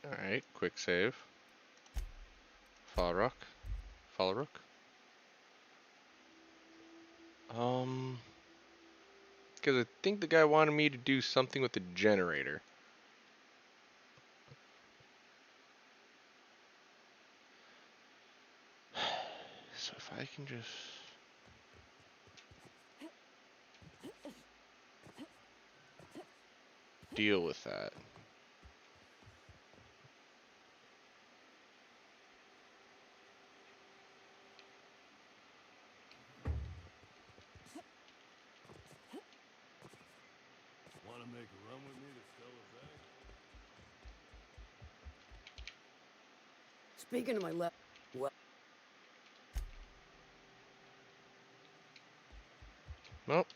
Alright, quick save. Falrock. Falrook. Because I think the guy wanted me to do something with the generator. So if I can just... deal with that. Wanna make a run with me to Stella Bay? Speaking to my left, well, Nope.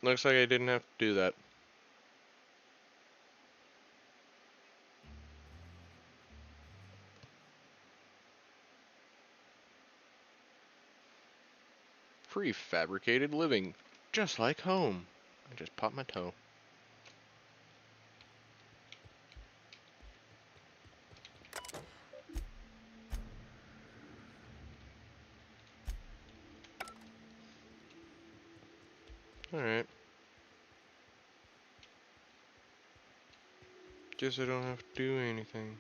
Looks like I didn't have to do that. Prefabricated living. Just like home. I just popped my toe. Alright. Guess I don't have to do anything.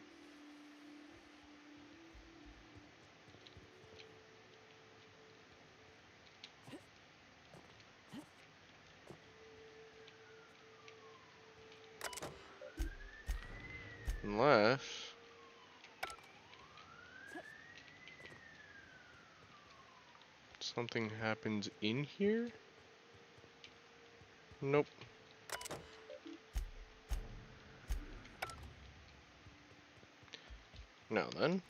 Unless... something happens in here? Nope. Now then.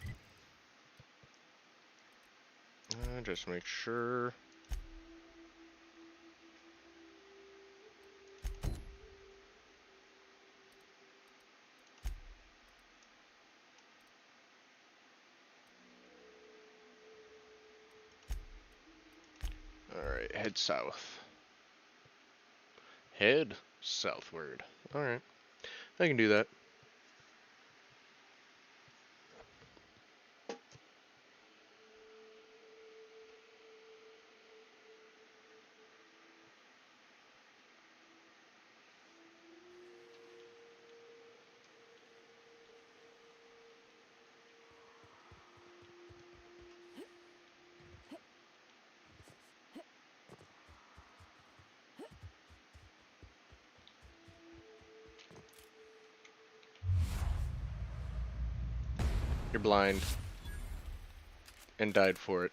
Just make sure. Alright, head south. Head southward. Alright. I can do that. You're blind. And died for it.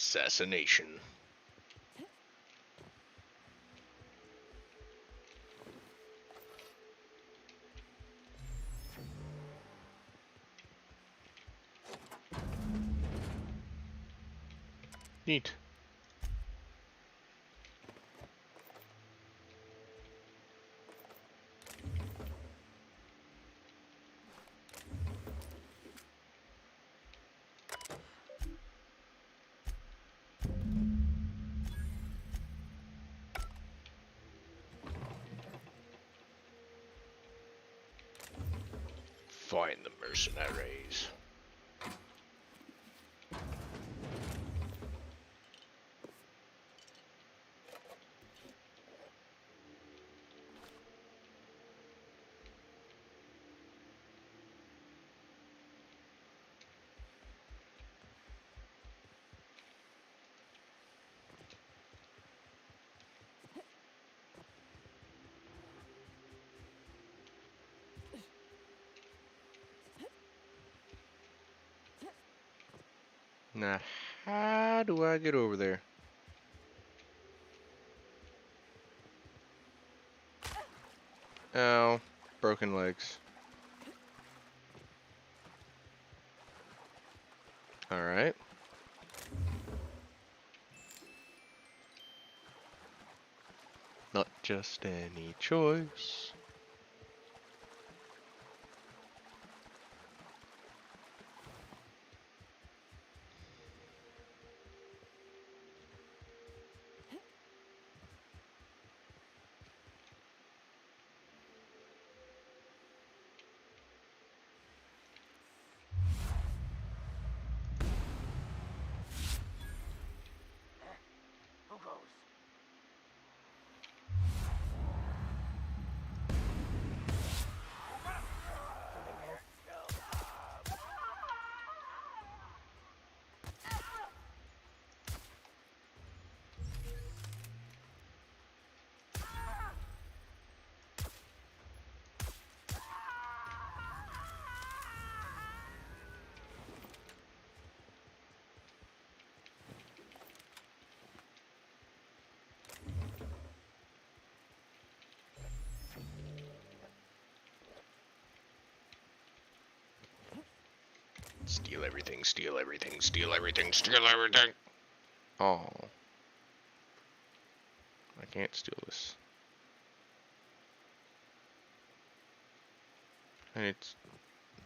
Assassination. Neat. Find the mercenaries. Now, how do I get over there? Ow, broken legs. Alright. Not just any choice. Who goes? Steal everything, steal everything, steal everything, steal everything. Oh. I can't steal this. And it's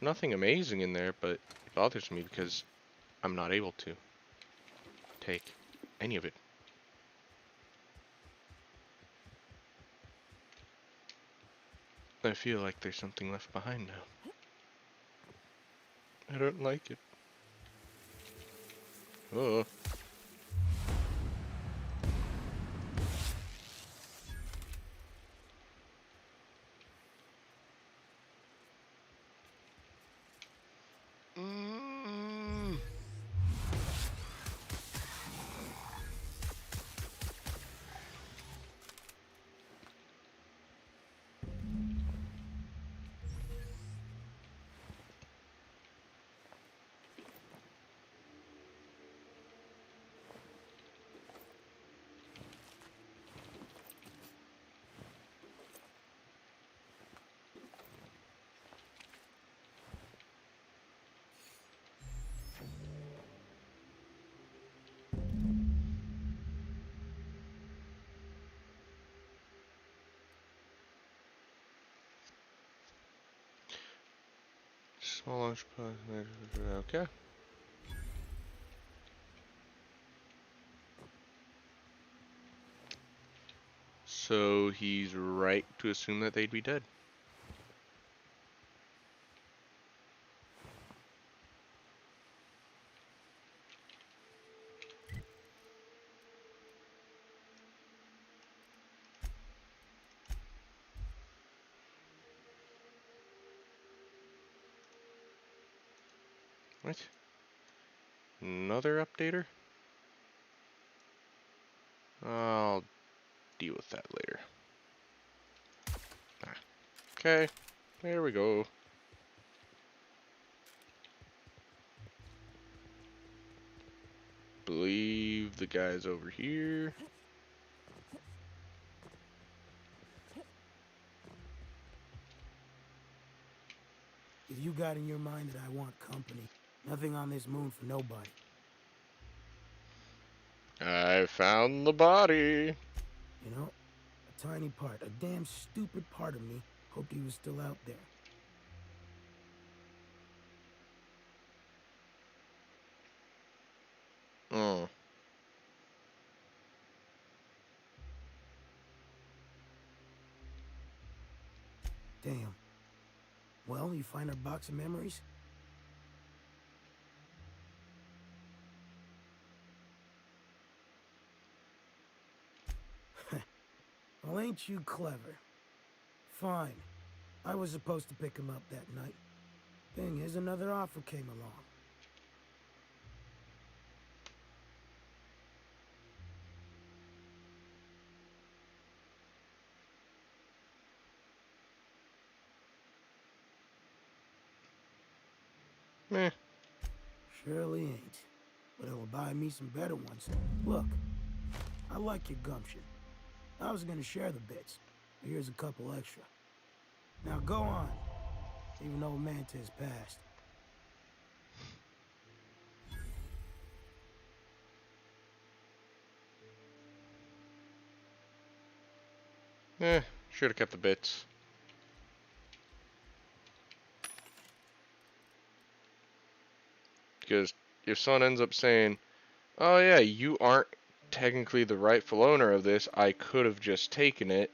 nothing amazing in there, but it bothers me because I'm not able to take any of it. I feel like there's something left behind now. I don't like it. Oh. Small launch pod. Okay. So he's right to assume that they'd be dead. What? Another updater? I'll deal with that later. Ah. Okay, there we go. Believe move the guys over here. If you got in your mind that I want company, nothing on this moon for nobody. I found the body. You know, a tiny part, a damn stupid part of me hoped he was still out there. Oh. Damn. Well, you find our box of memories? Well, ain't you clever? Fine. I was supposed to pick him up that night. Thing is, another offer came along. Meh. Surely ain't. But it'll buy me some better ones. Look, I like your gumption. I was gonna share the bits. But here's a couple extra. Now go on. Even though Manta's passed. Should have kept the bits. Because your son ends up saying, oh yeah, you aren't technically the rightful owner of this. I could have just taken it.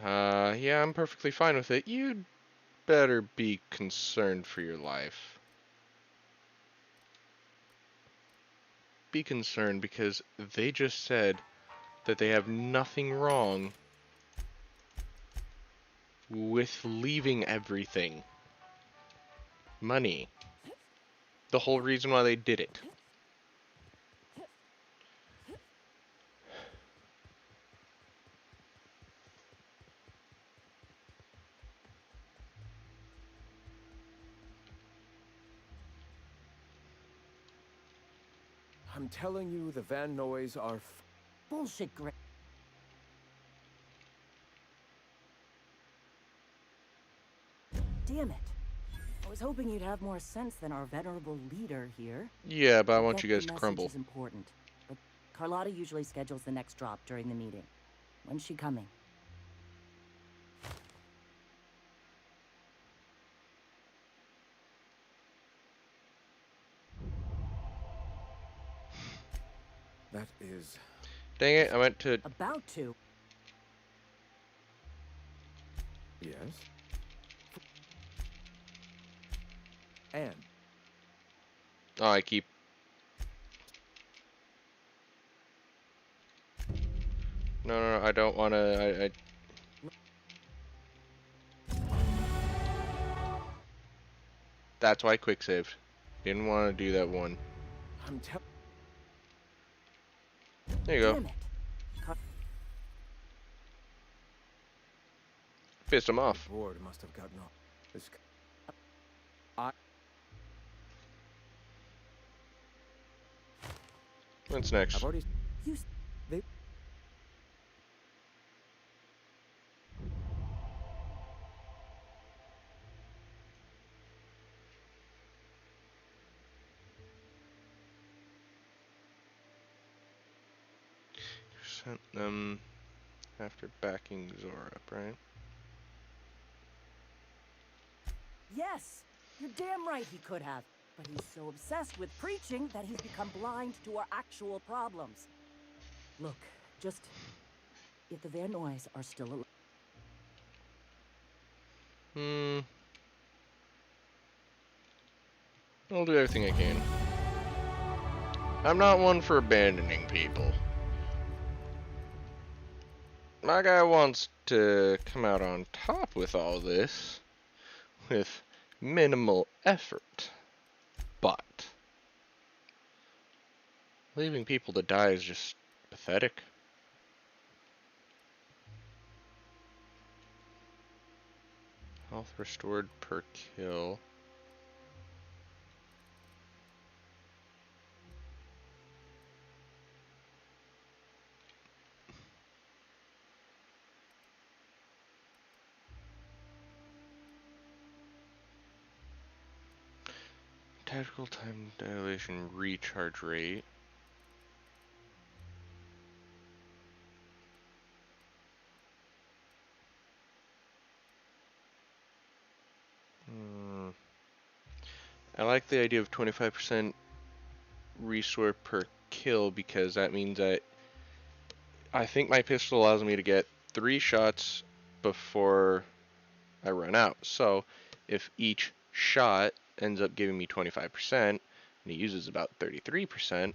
Yeah, I'm perfectly fine with it. You'd better be concerned for your life. Be concerned because they just said that they have nothing wrong with leaving everything. Money. The whole reason why they did it. I'm telling you, the Van Noys are Bullshit, Greg. Damn it. I was hoping you'd have more sense than our venerable leader here. Yeah, but I want get you guys the to crumble. message is important, but Carlotta usually schedules the next drop during the meeting. When's she coming? That is... Dang it, I meant to... About to. Yes? And? Oh, I keep... No, I don't want to... That's why I quick saved. Didn't want to do that one. I'm There you go. Damn it. Pissed him off. The board must have gotten off. This... What's next? I've already... They... Sent them after backing Zora up, right? Yes! You're damn right he could have. But he's so obsessed with preaching that he's become blind to our actual problems. Look, just... if the Van Noys are still alive... I'll do everything I can. I'm not one for abandoning people. My guy wants to come out on top with all this with minimal effort. But leaving people to die is just pathetic. Health restored per kill. Tactical time dilation recharge rate. I like the idea of 25% resource per kill because that means that I think my pistol allows me to get 3 shots before I run out. So if each shot ends up giving me 25% and it uses about 33%,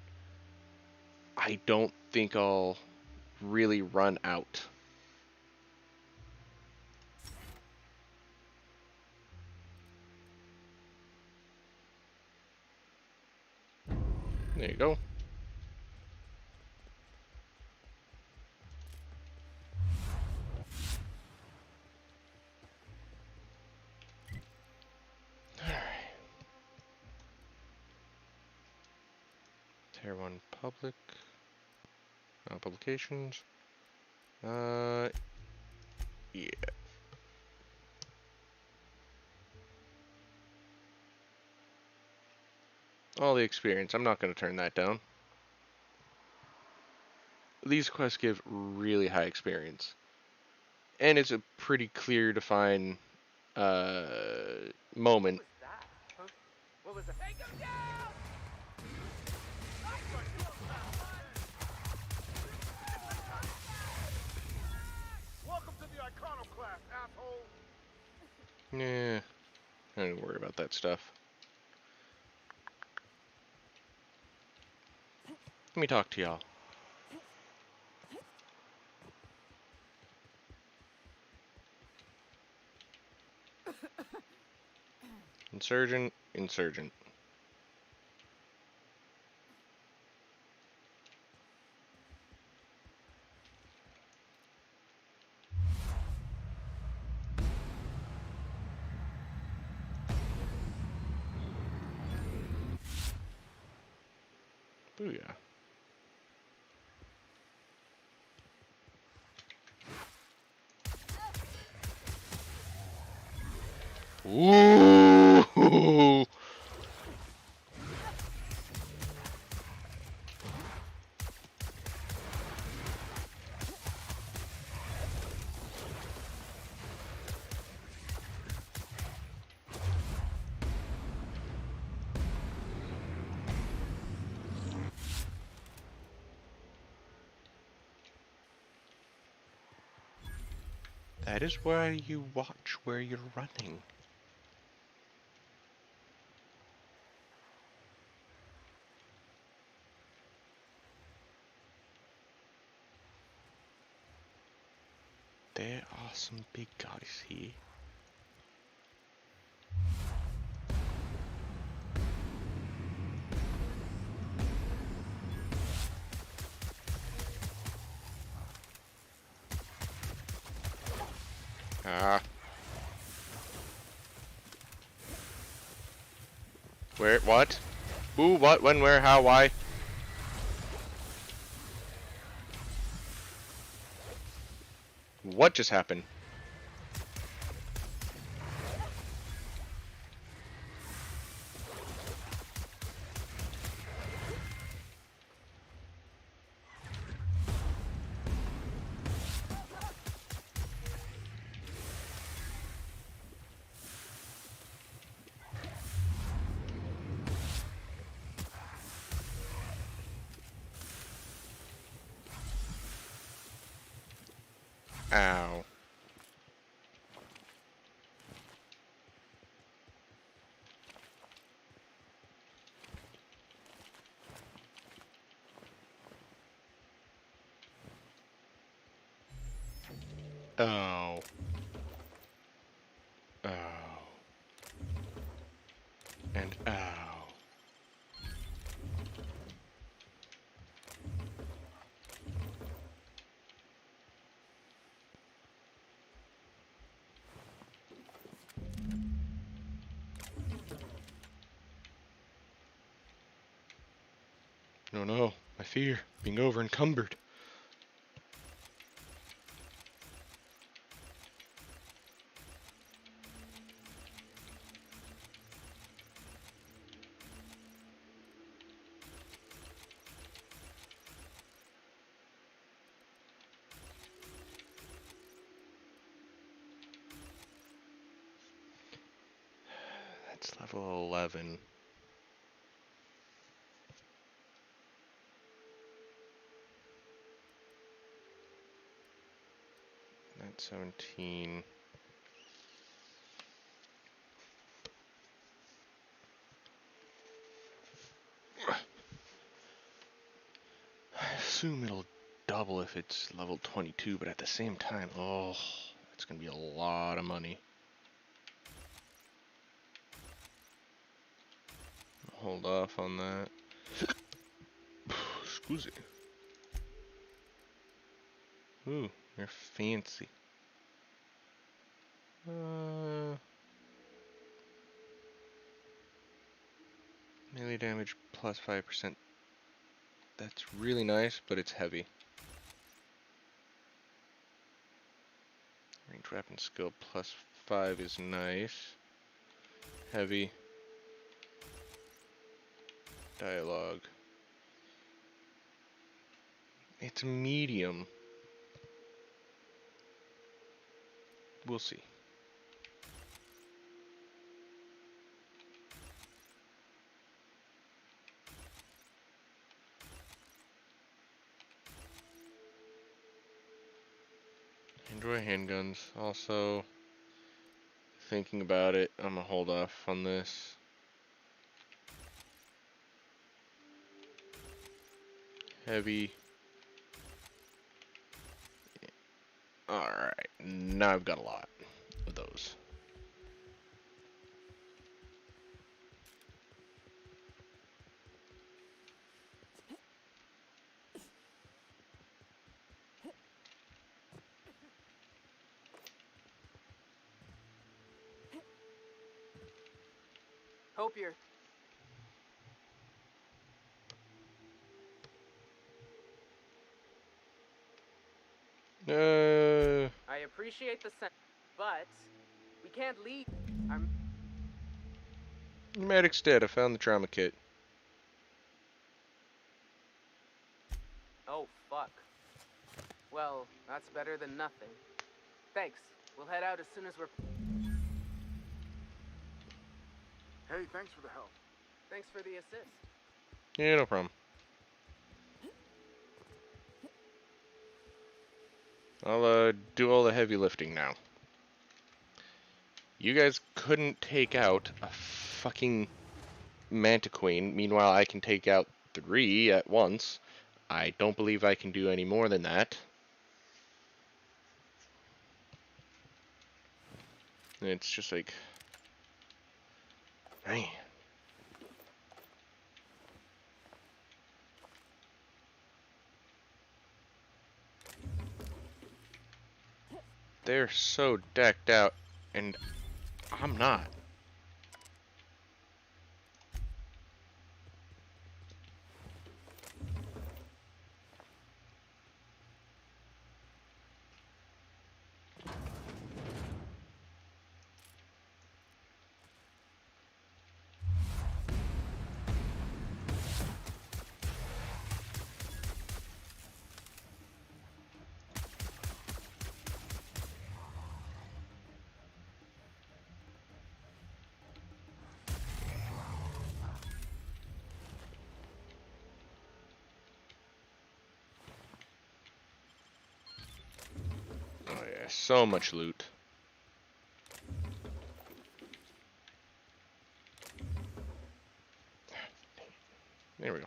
I don't think I'll really run out. There you go. Tier 1 public. Publications. Yeah. All the experience. I'm not going to turn that down. These quests give really high experience. And it's a pretty clear defined moment. What was that? Take him down! Welcome to the Iconoclast, asshole! Yeah, I don't worry about that stuff. Let me talk to y'all. Insurgent, insurgent. Booyah. Ooh! That is why you watch where you're running. There are some big guys here. Ah. Where? What? Who? What? When? Where? How? Why? What just happened? Ow. Oh. Oh. And ow. No, no. I fear being over encumbered. level 11. That's 17. I assume it'll double if it's level 22, but at the same time, oh, that's gonna be a lot of money. Hold off on that. Excuse me. Ooh, you're fancy. Melee damage plus 5%. That's really nice, but it's heavy. Range weapon skill plus 5 is nice. Heavy. Dialogue. It's medium. We'll see. Enjoy handguns. Also, thinking about it, I'm gonna hold off on this. Heavy. Alright, now I've got a lot of those. Hope you're... I appreciate the sense, but we can't leave. Medic's dead. I found the trauma kit. Oh, fuck. Well, that's better than nothing. Thanks. We'll head out as soon as we're... Hey, thanks for the help. Thanks for the assist. Yeah, no problem. I'll do all the heavy lifting now. You guys couldn't take out a fucking Mantiqueen. Meanwhile, I can take out 3 at once. I don't believe I can do any more than that. It's just like... man. They're so decked out, and I'm not. Oh yeah, so much loot. There we go.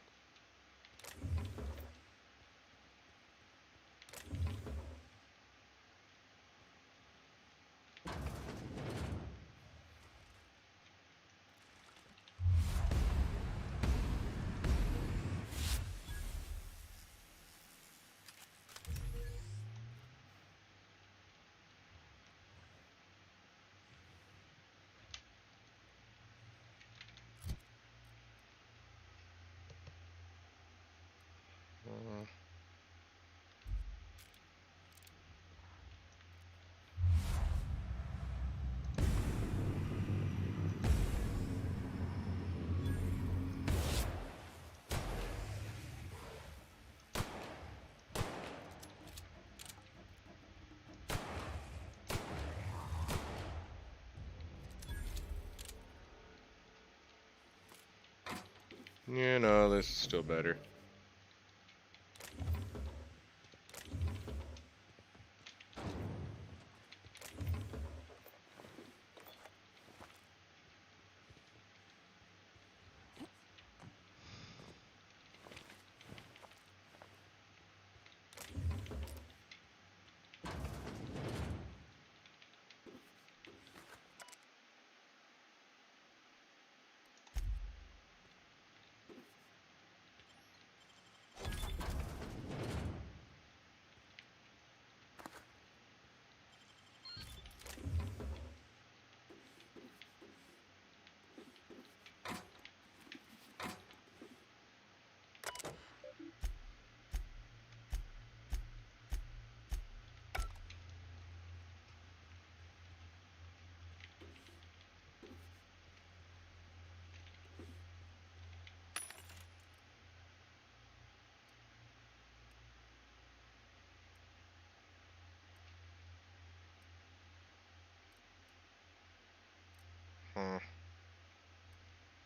Yeah, no, this is still better.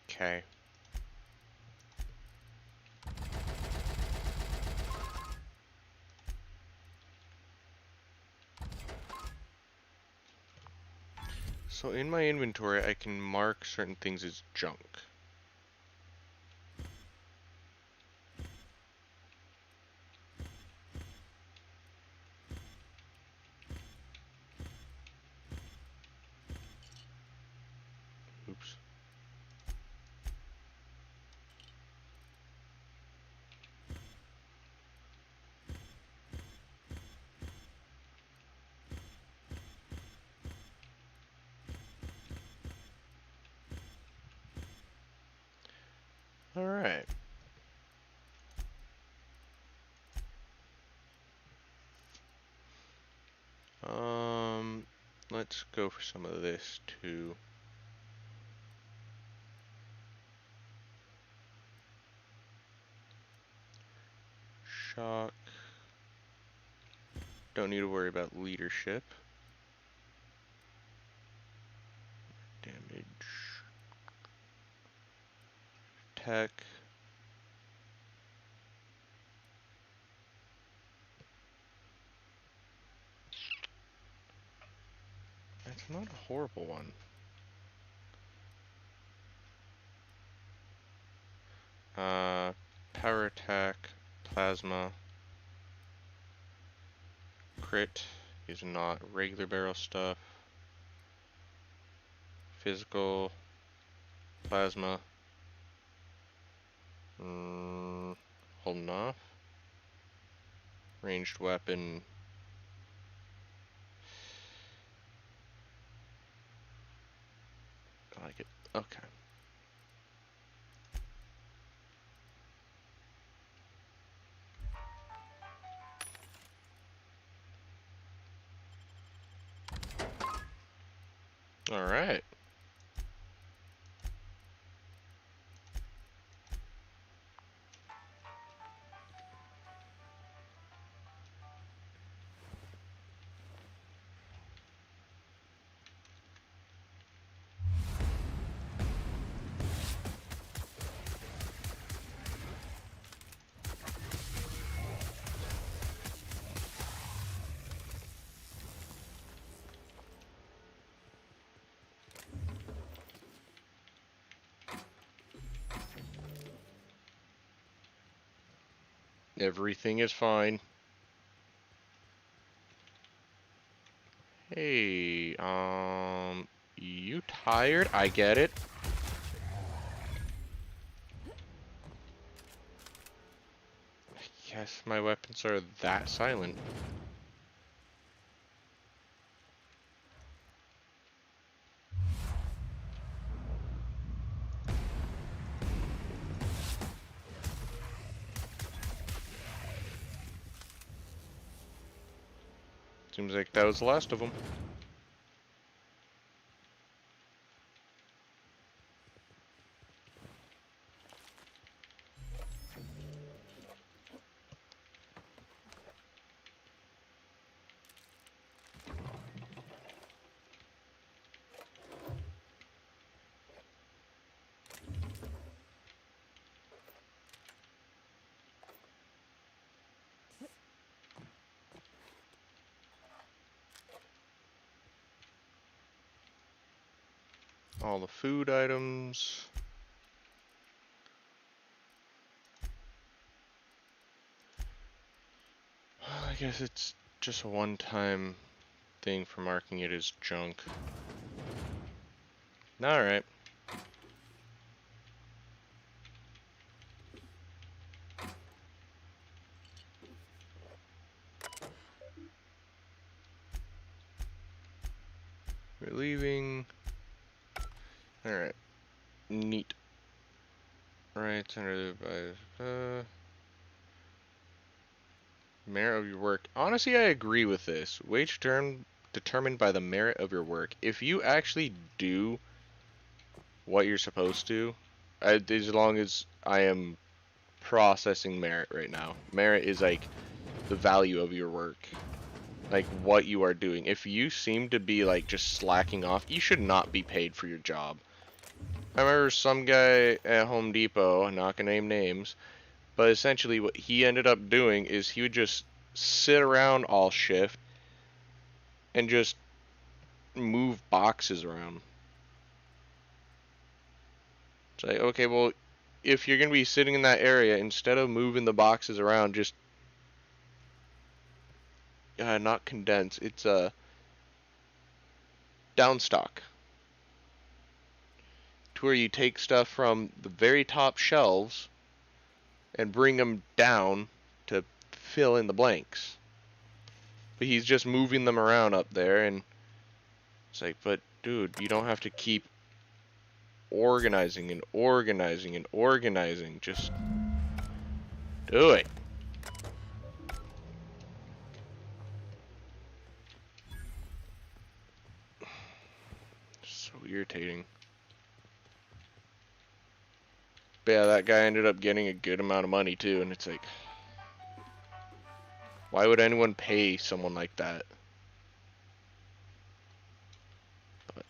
Okay. So in my inventory, I can mark certain things as junk. Oops. All right. Let's go for some of this too. Shock. Don't need to worry about leadership. Damage. Tech. That's not a horrible one. Power attack, plasma, crit is not regular barrel stuff. Physical, plasma, holding off. Ranged weapon. I like it. Okay. All right. Everything is fine. Hey, you tired? I get it. I guess my weapons are that silent. Seems like that was the last of them. all the food items. I guess it's just a one-time thing for marking it as junk. Alright. We're leaving. Alright. Neat. Right, under by merit of your work. Honestly, I agree with this. Wage term determined by the merit of your work. If you actually do what you're supposed to, as long as I am processing merit right now. Merit is like the value of your work. Like what you are doing. If you seem to be like just slacking off, you should not be paid for your job. I remember some guy at Home Depot, I'm not gonna name names, but essentially what he ended up doing is he would just sit around all shift and just move boxes around. It's like, okay, well, if you're gonna be sitting in that area, instead of moving the boxes around, just not condense, it's downstock. To where you take stuff from the very top shelves and bring them down to fill in the blanks. But he's just moving them around up there, and it's like, but dude, you don't have to keep organizing and organizing and organizing. Just do it. So irritating. But yeah, that guy ended up getting a good amount of money too, and it's like, why would anyone pay someone like that? But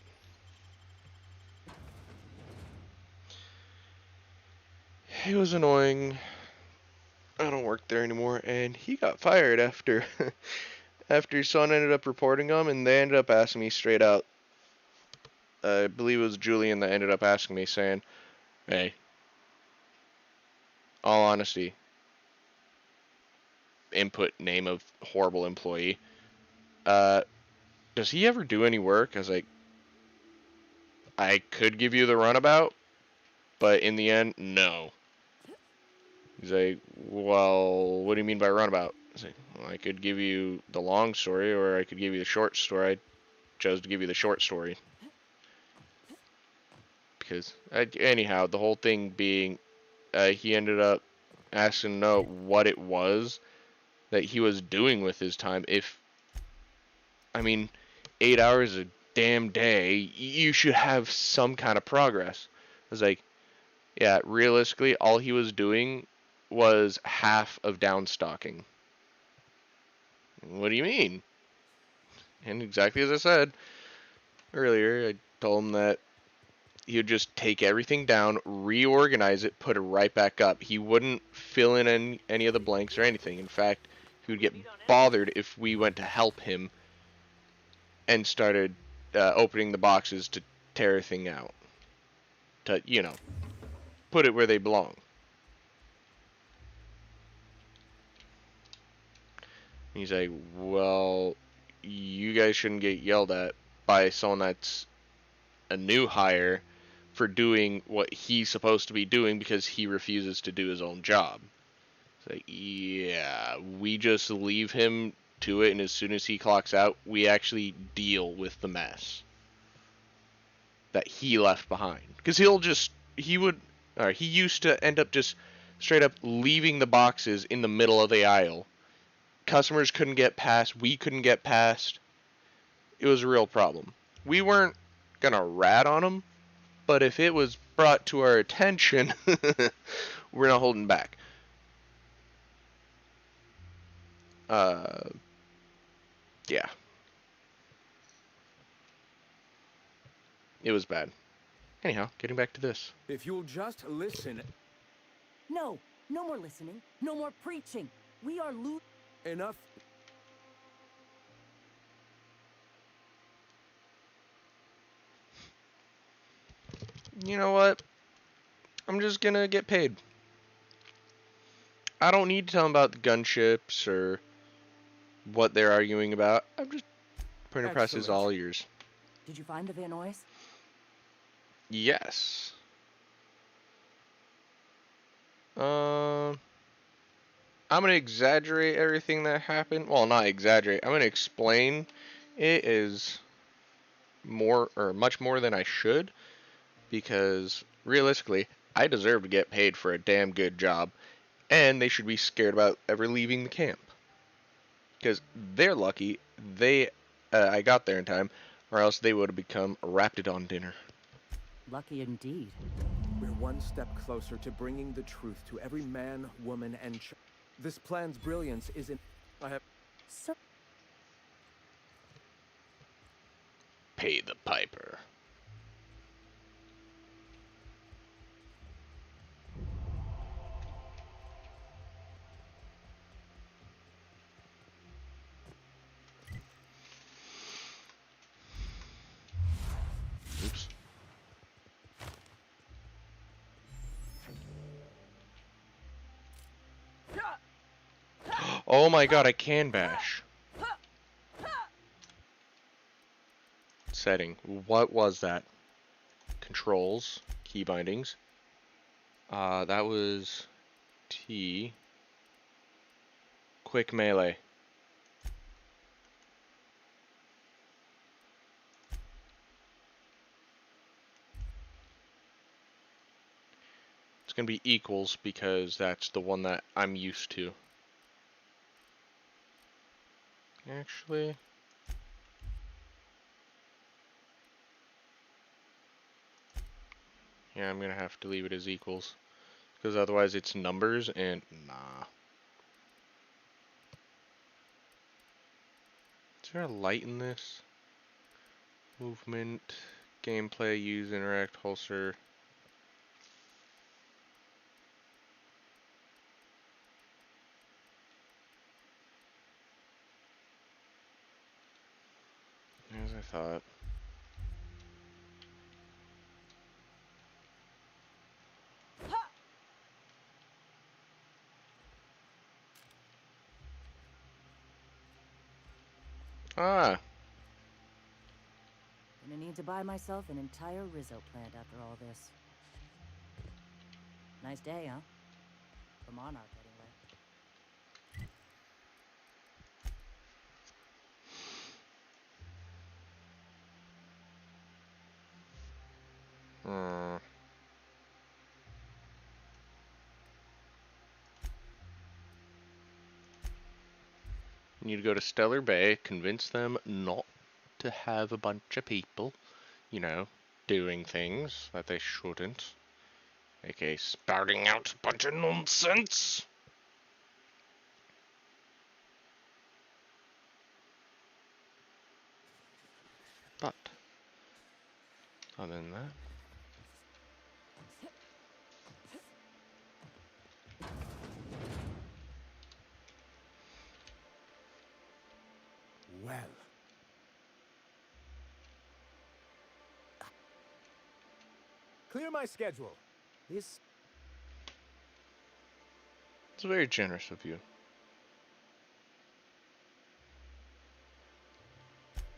he was annoying. I don't work there anymore, and he got fired after after his son ended up reporting him, and they ended up asking me straight out. I believe it was Julian that ended up asking me, saying, "Hey, all honesty, input name of horrible employee. Does he ever do any work?" I was like, I could give you the runabout, but in the end, no. He's like, well, what do you mean by runabout? I was like, well, I could give you the long story, or I could give you the short story. I chose to give you the short story. Because, anyhow, the whole thing being, he ended up asking to know what it was that he was doing with his time. If, I mean, 8 hours a damn day, you should have some kind of progress. I was like, yeah, realistically, all he was doing was half of downstocking. What do you mean? And exactly as I said earlier, I told him that he would just take everything down, reorganize it, put it right back up. He wouldn't fill in any of the blanks or anything. In fact, he would get bothered if we went to help him and started opening the boxes to tear everything out. To, you know, put it where they belong. He's like, well, you guys shouldn't get yelled at by someone that's a new hire for doing what he's supposed to be doing because he refuses to do his own job. It's like, yeah, we just leave him to it, and as soon as he clocks out, we actually deal with the mess that he left behind. Because he used to end up just straight up leaving the boxes in the middle of the aisle. Customers couldn't get past, we couldn't get past. It was a real problem. We weren't gonna rat on him, but if it was brought to our attention, we're not holding back. Yeah. It was bad. Anyhow, getting back to this. If you'll just listen. No, no more listening. No more preaching. We are Enough. You know what? I'm just gonna get paid. I don't need to tell them about the gunships or what they're arguing about. I'm just printer press is Excellent. all yours. Did you find the Vanois? Yes. I'm gonna exaggerate everything that happened. Well, not exaggerate. I'm gonna explain it as more or much more than I should, because realistically, I deserve to get paid for a damn good job, and they should be scared about ever leaving the camp. Because they're lucky I got there in time, or else they would have become Raptidon dinner. Lucky indeed. We're one step closer to bringing the truth to every man, woman, and child. This plan's brilliance is in... I have... So... Pay the piper. Oops. Oh my god, I can bash. Setting. What was that? Controls. Key bindings. That was T. Quick melee. It's gonna be equals because that's the one that I'm used to. Actually, yeah, I'm gonna have to leave it as equals because otherwise it's numbers and nah. Is there a light in this? Movement, gameplay, use, interact, holster. As I thought. Ah, Gonna need to buy myself an entire Rizzo plant after all this. Nice day, huh? For Monarch, hmm. Need to go to Stellar Bay, convince them not to have a bunch of people, you know, doing things that they shouldn't. AKA spouting out a bunch of nonsense. But, other than that, Well. Clear my schedule. This... it's very generous of you.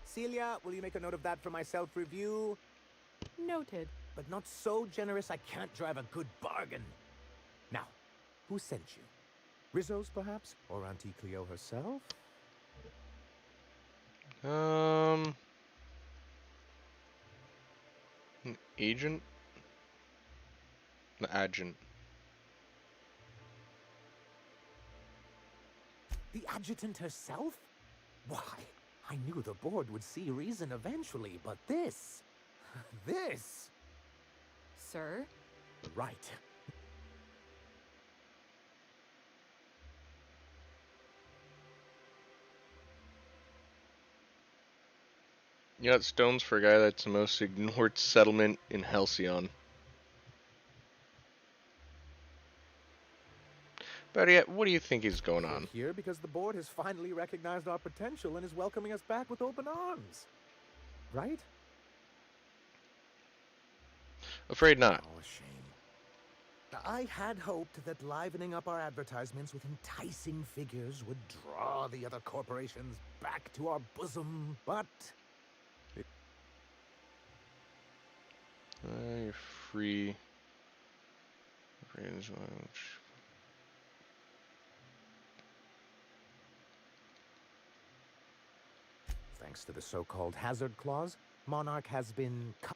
Celia, will you make a note of that for my self-review? Noted. But not so generous I can't drive a good bargain. Now, who sent you? Rizzo's, perhaps? Or Auntie Cleo herself? An agent? An agent. The adjutant herself? Why, I knew the board would see reason eventually, but this... this... Sir? Right. You got stones for a guy that's the most ignored settlement in Halcyon. Better yet, what do you think is going on? We're here because the board has finally recognized our potential and is welcoming us back with open arms. Right? Afraid not. Oh, a shame. I had hoped that livening up our advertisements with enticing figures would draw the other corporations back to our bosom, but... You're free. Range lounge. Thanks to the so-called hazard clause, Monarch has been cut.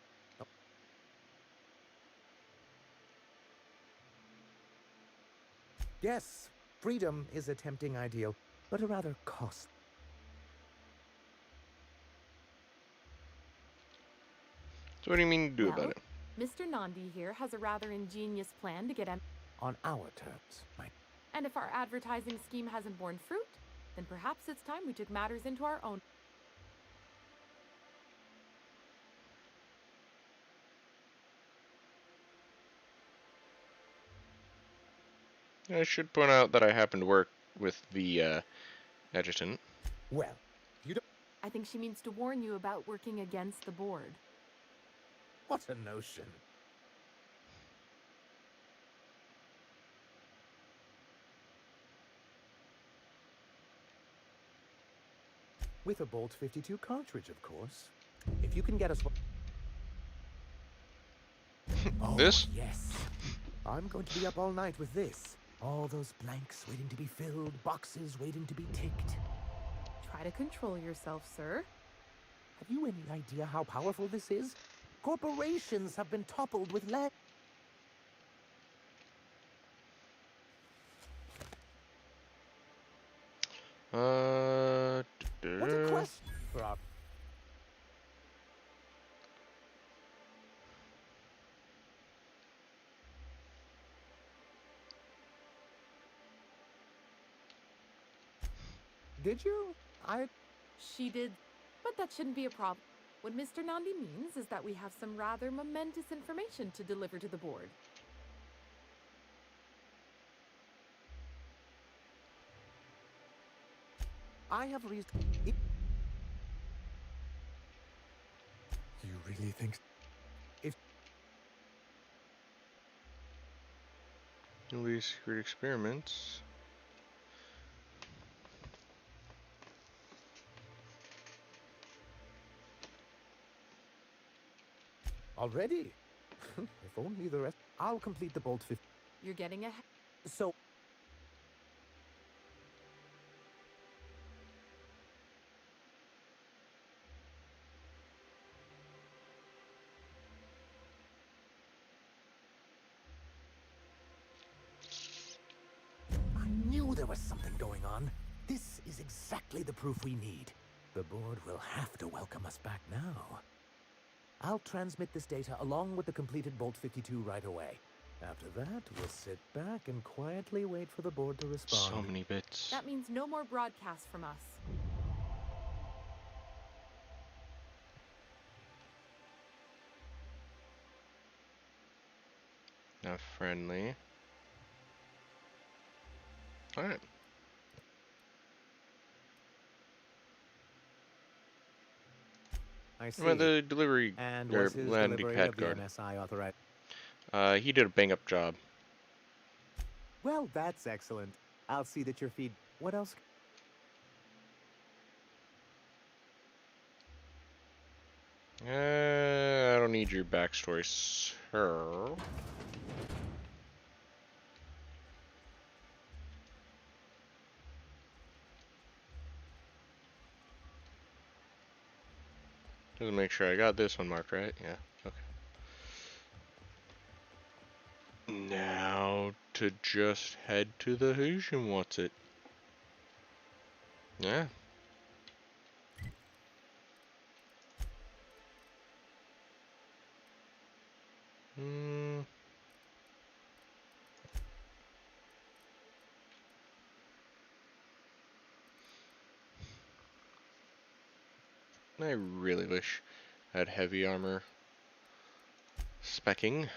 Yes, freedom is a tempting ideal, but a rather costly. So what do you mean to do about Well, it? Mr. Nandi here has a rather ingenious plan to get em. On our terms, my... And if our advertising scheme hasn't borne fruit, then perhaps it's time we took matters into our own. I should point out that I happen to work with the adjutant. Well, you don't... I think she means to warn you about working against the board. What a notion. With a Bolt 52 cartridge, of course. If you can get us... This? Oh, yes. I'm going to be up all night with this. All those blanks waiting to be filled, boxes waiting to be ticked. Try to control yourself, sir. Have you any idea how powerful this is? Corporations have been toppled with What a question for our... Did you? She did, but that shouldn't be a problem. What Mr. Nandi means is that we have some rather momentous information to deliver to the board. I have reason... You really think... If... Newly secret experiments. Already? If only the rest... I'll complete the Bolt 50. You're getting ahead. So... I knew there was something going on. This is exactly the proof we need. The board will have to welcome us back now. I'll transmit this data along with the completed Bolt 52 right away. After that, we'll sit back and quietly wait for the board to respond. So many bits. That means no more broadcasts from us. Not friendly. Alright. I see. Well, the delivery And or was his landing delivery pad of the guard. MSI authorized? He did a bang-up job. Well, that's excellent. I'll see that your feed... What else? I don't need your backstory, sir. Just make sure I got this one marked right. Yeah. Okay. Now to just head to the Rouge and what's it? Yeah. Hmm. I really wish I had heavy armor specking.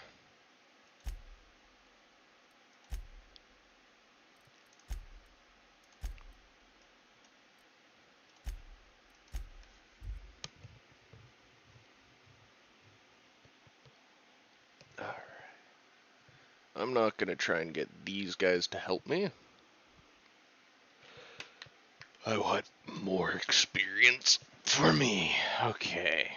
I'm not gonna try and get these guys to help me. I want more experience for me. Okay.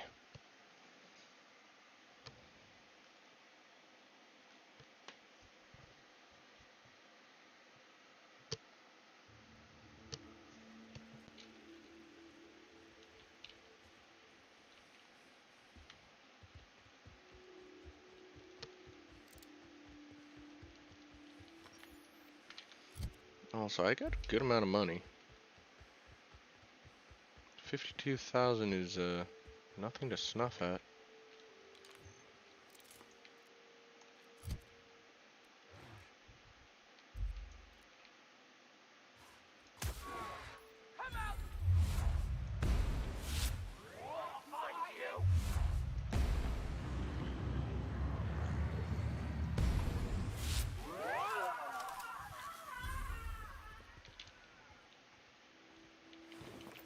Also, I got a good amount of money. 52,000 is nothing to snuff at.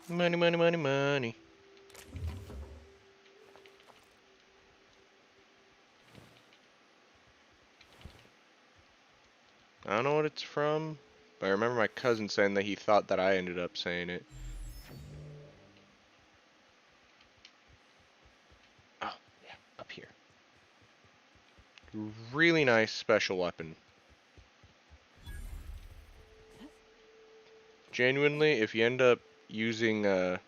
Money, money, money, money. I don't know what it's from, but I remember my cousin saying that he thought that I ended up saying it. Oh, yeah, up here. Really nice special weapon. Genuinely, if you end up using the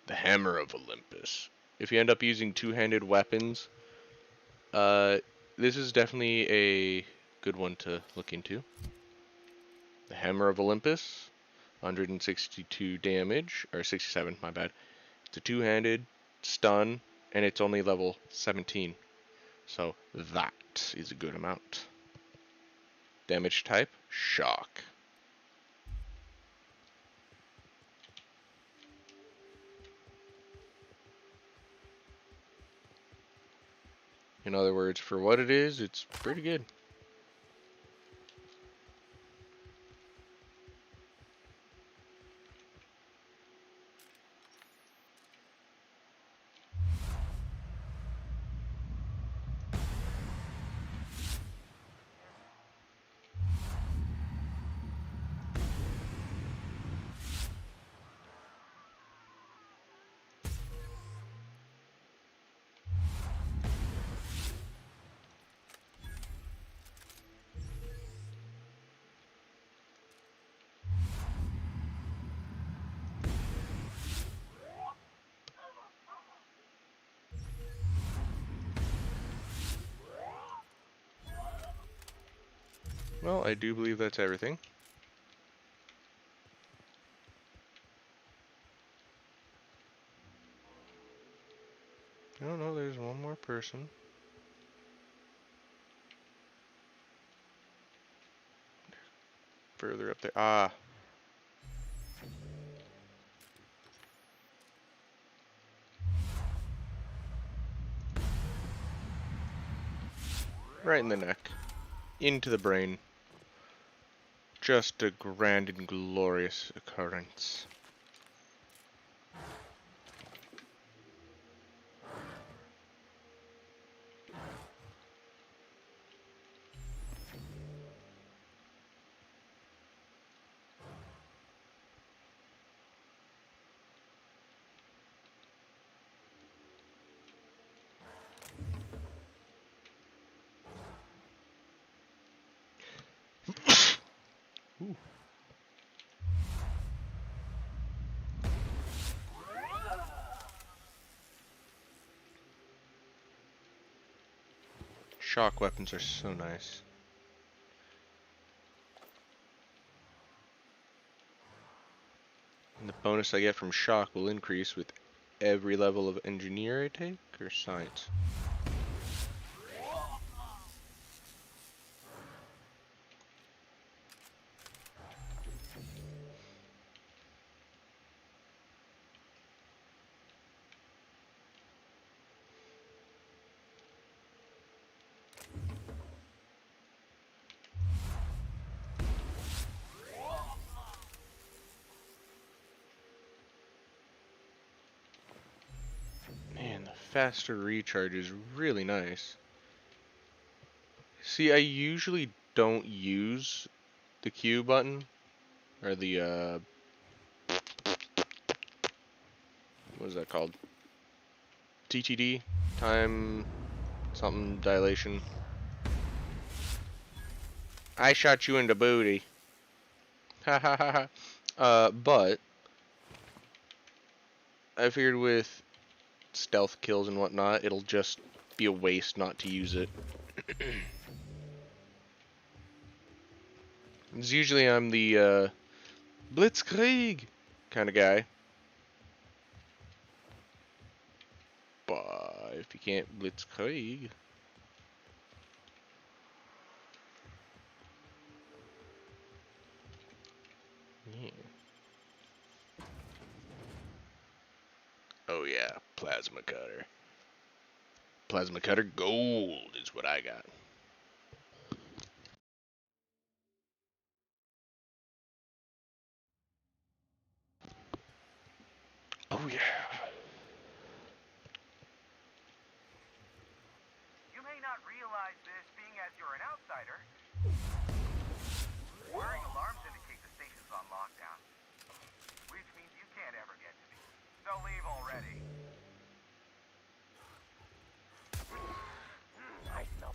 Hammer of Olympus, if you end up using two-handed weapons, this is definitely a good one to look into. The Hammer of Olympus, 162 damage, or 67, my bad. It's a two-handed, stun, and it's only level 17. So that is a good amount. Damage type, shock. In other words, for what it is, it's pretty good. Well, I do believe that's everything. I don't know, there's one more person. Further up there. Ah. Right in the neck. Into the brain. Just a grand and glorious occurrence. Ooh. Shock weapons are so nice. And the bonus I get from shock will increase with every level of engineer I take, or science. Man, the faster recharge is really nice. See, I usually don't use the Q button, or the, what is that called? TTD? Time something dilation. I shot you in the booty. Ha ha ha ha. But I figured with stealth kills and whatnot, it'll just be a waste not to use it. It's usually I'm the Blitzkrieg kind of guy. But if you can't Blitzkrieg, yeah. Oh yeah, plasma cutter. Plasma cutter gold is what I got. Oh yeah. You may not realize this, being as you're an outsider. Whirring alarms indicate the station's on lockdown, which means you can't ever get to me. So leave already. I smell.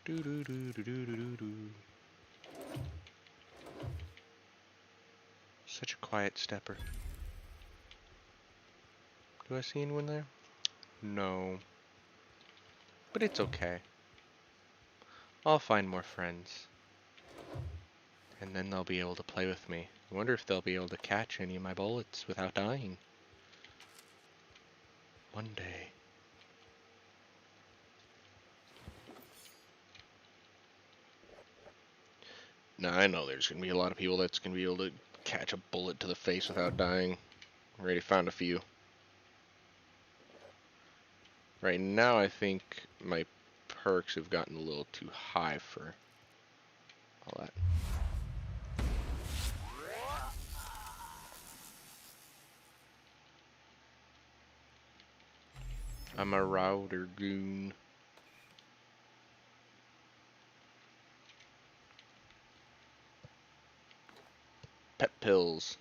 Do do do do do do do. Such a quiet stepper. Do I see anyone there? No. But it's okay. I'll find more friends. And then they'll be able to play with me. I wonder if they'll be able to catch any of my bullets without dying. One day. Now I know there's gonna be a lot of people that's gonna be able to catch a bullet to the face without dying. Already found a few. Right now I think my perks have gotten a little too high for all that. I'm a router goon. Pet pills.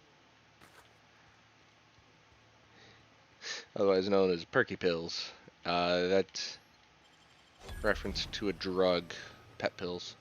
Otherwise known as perky pills. That's reference to a drug. Pet pills.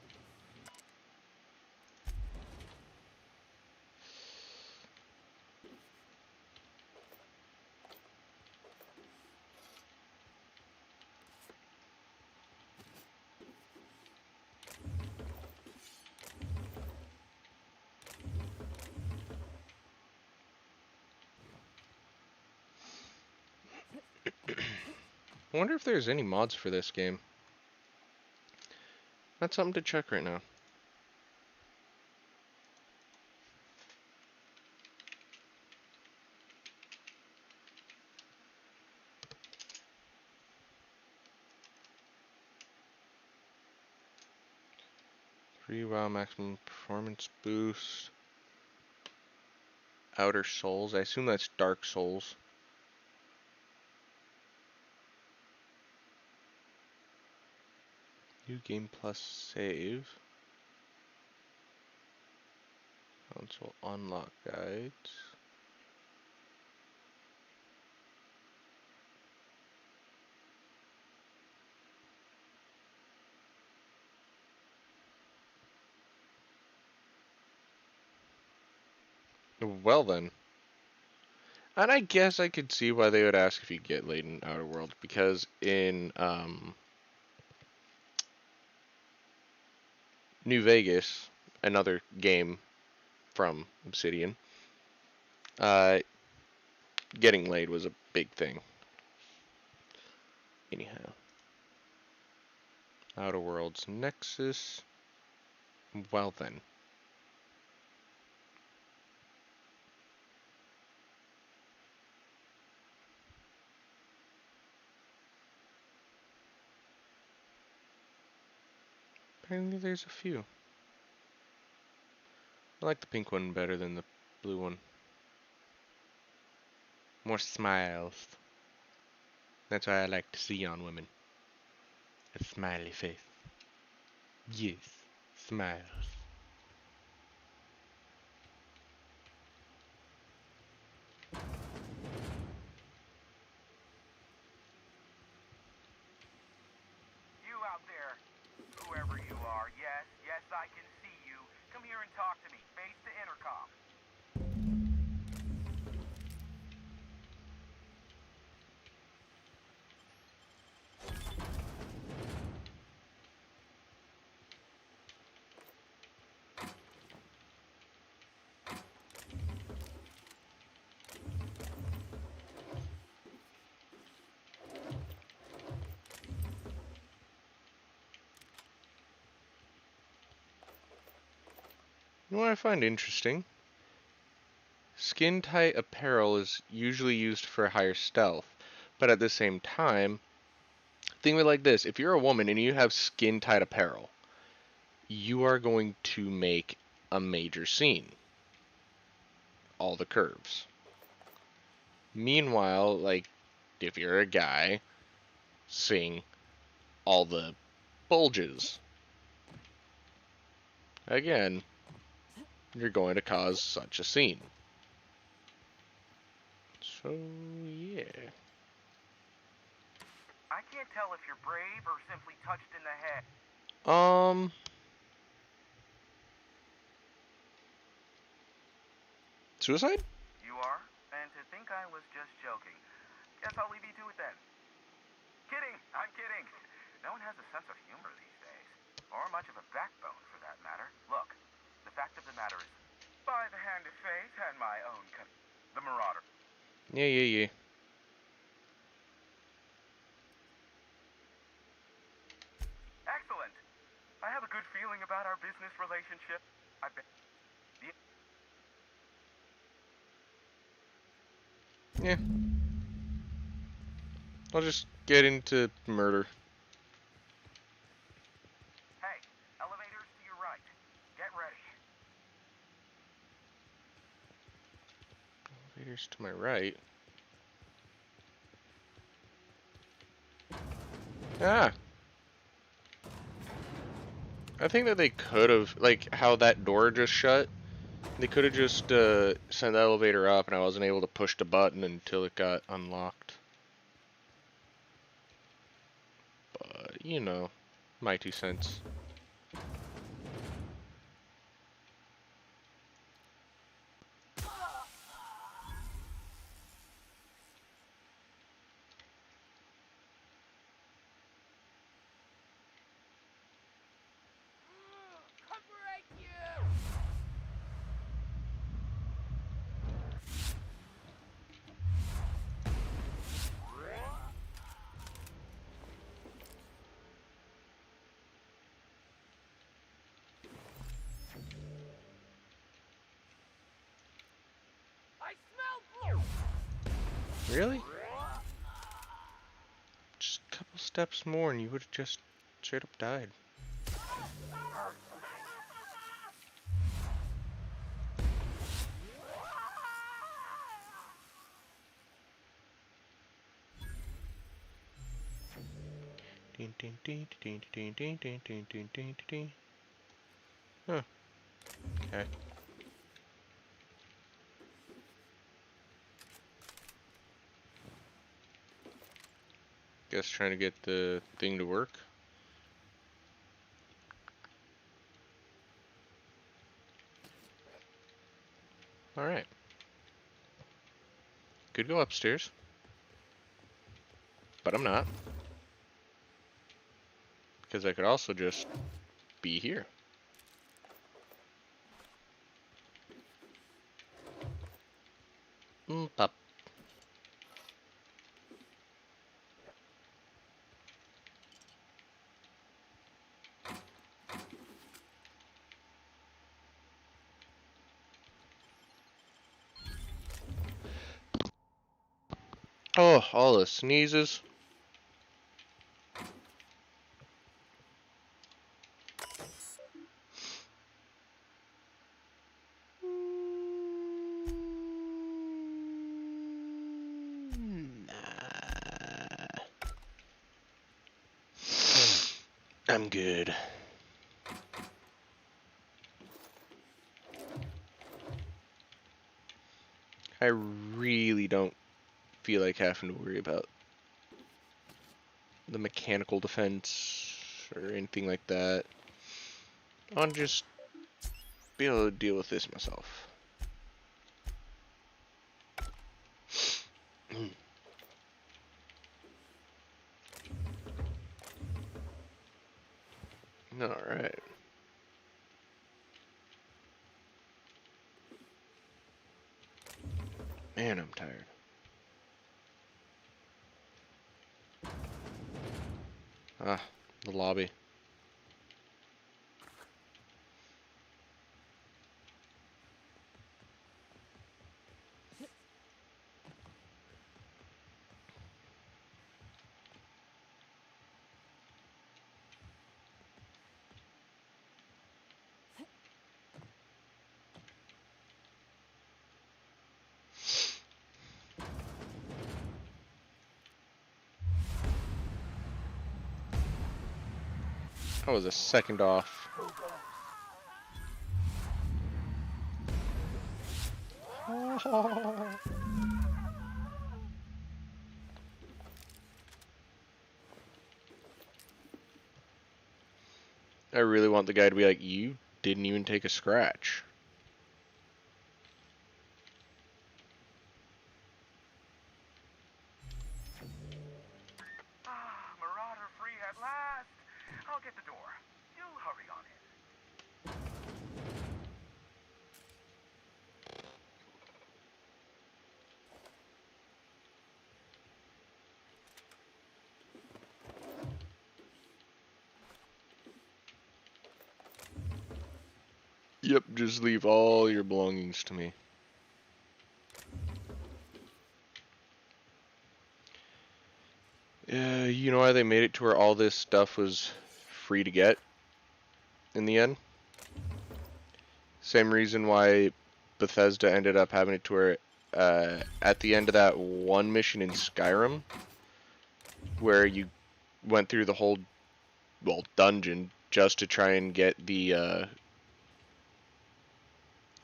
I wonder if there's any mods for this game. That's something to check right now. Free WoW maximum performance boost. Outer Souls. I assume that's Dark Souls. New game plus save. Console unlock guides. Well then. And I guess I could see why they would ask if you get laid in Outer Worlds, because in New Vegas, another game from Obsidian, uh, getting laid was a big thing. Anyhow. Outer Worlds Nexus. Well then. Apparently there's a few. I like the pink one better than the blue one. More smiles. That's what I like to see on women. A smiley face. Yes, smiles. You out there, whoever you are, yes, yes, I can see you. Come here and talk to me, face the intercom. You know what I find interesting? Skin-tight apparel is usually used for higher stealth, but at the same time, think of it like this. If you're a woman and you have skin-tight apparel, you are going to make a major scene. All the curves. Meanwhile, like, if you're a guy, seeing all the bulges. Again, you're going to cause such a scene. So, yeah. I can't tell if you're brave or simply touched in the head. Suicide? You are? And to think I was just joking. Guess I'll leave you to it then. Kidding! I'm kidding! No one has a sense of humor these days. Or much of a backbone, for that matter. Look, the fact of the matter is, by the hand of fate and my own the Marauder. Yeah. Excellent! I have a good feeling about our business relationship. I bet... Yeah. I'll just get into murder. Hey, elevators to your right. Get ready. Elevators to my right. Ah! I think that they could have, like, how that door just shut. They could have just sent the elevator up and I wasn't able to push the button until it got unlocked. But, you know, my 2 cents. I smell blue! Really? Just a couple steps more and you would have just straight up died. Huh. Okay. Guess trying to get the thing to work. Alright. Could go upstairs. But I'm not. Because I could also just be here. Pop. Oh, all the sneezes. Nah. I'm good. I really don't feel like having to worry about the mechanical defense or anything like that. I'll just be able to deal with this myself. Alright. Man, I'm tired. Ah, the lobby. I was a second off. I really want the guy to be like, you didn't even take a scratch. Ah, Marauder free at last. I'll get the door. You hurry on in. Yep, just leave all your belongings to me. Yeah, you know why they made it to where all this stuff was free to get in the end? Same reason why Bethesda ended up having it to where at the end of that one mission in Skyrim, where you went through the whole, well, dungeon just to try and get the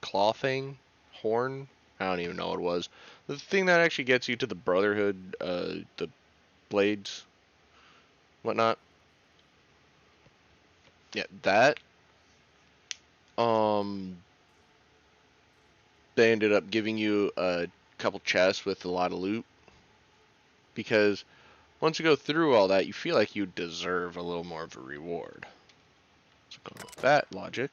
claw thing, horn, I don't even know what it was. The thing that actually gets you to the Brotherhood, the blades, whatnot. Yeah, that. They ended up giving you a couple chests with a lot of loot because once you go through all that, you feel like you deserve a little more of a reward. So going with that logic.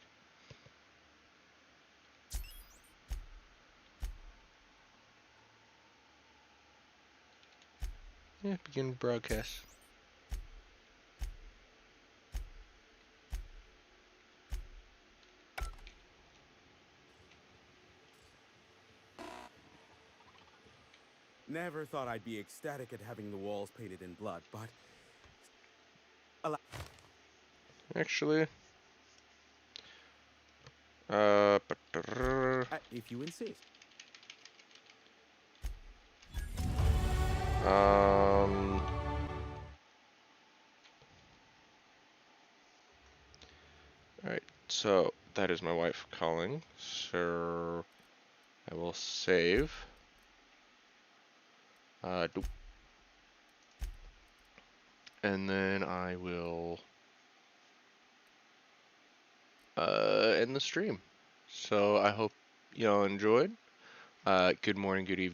Yeah, begin broadcast. Never thought I'd be ecstatic at having the walls painted in blood, but... Actually, if you insist. Alright, so that is my wife calling, so I will save. And then I will end the stream. So I hope y'all enjoyed. Good morning, good evening.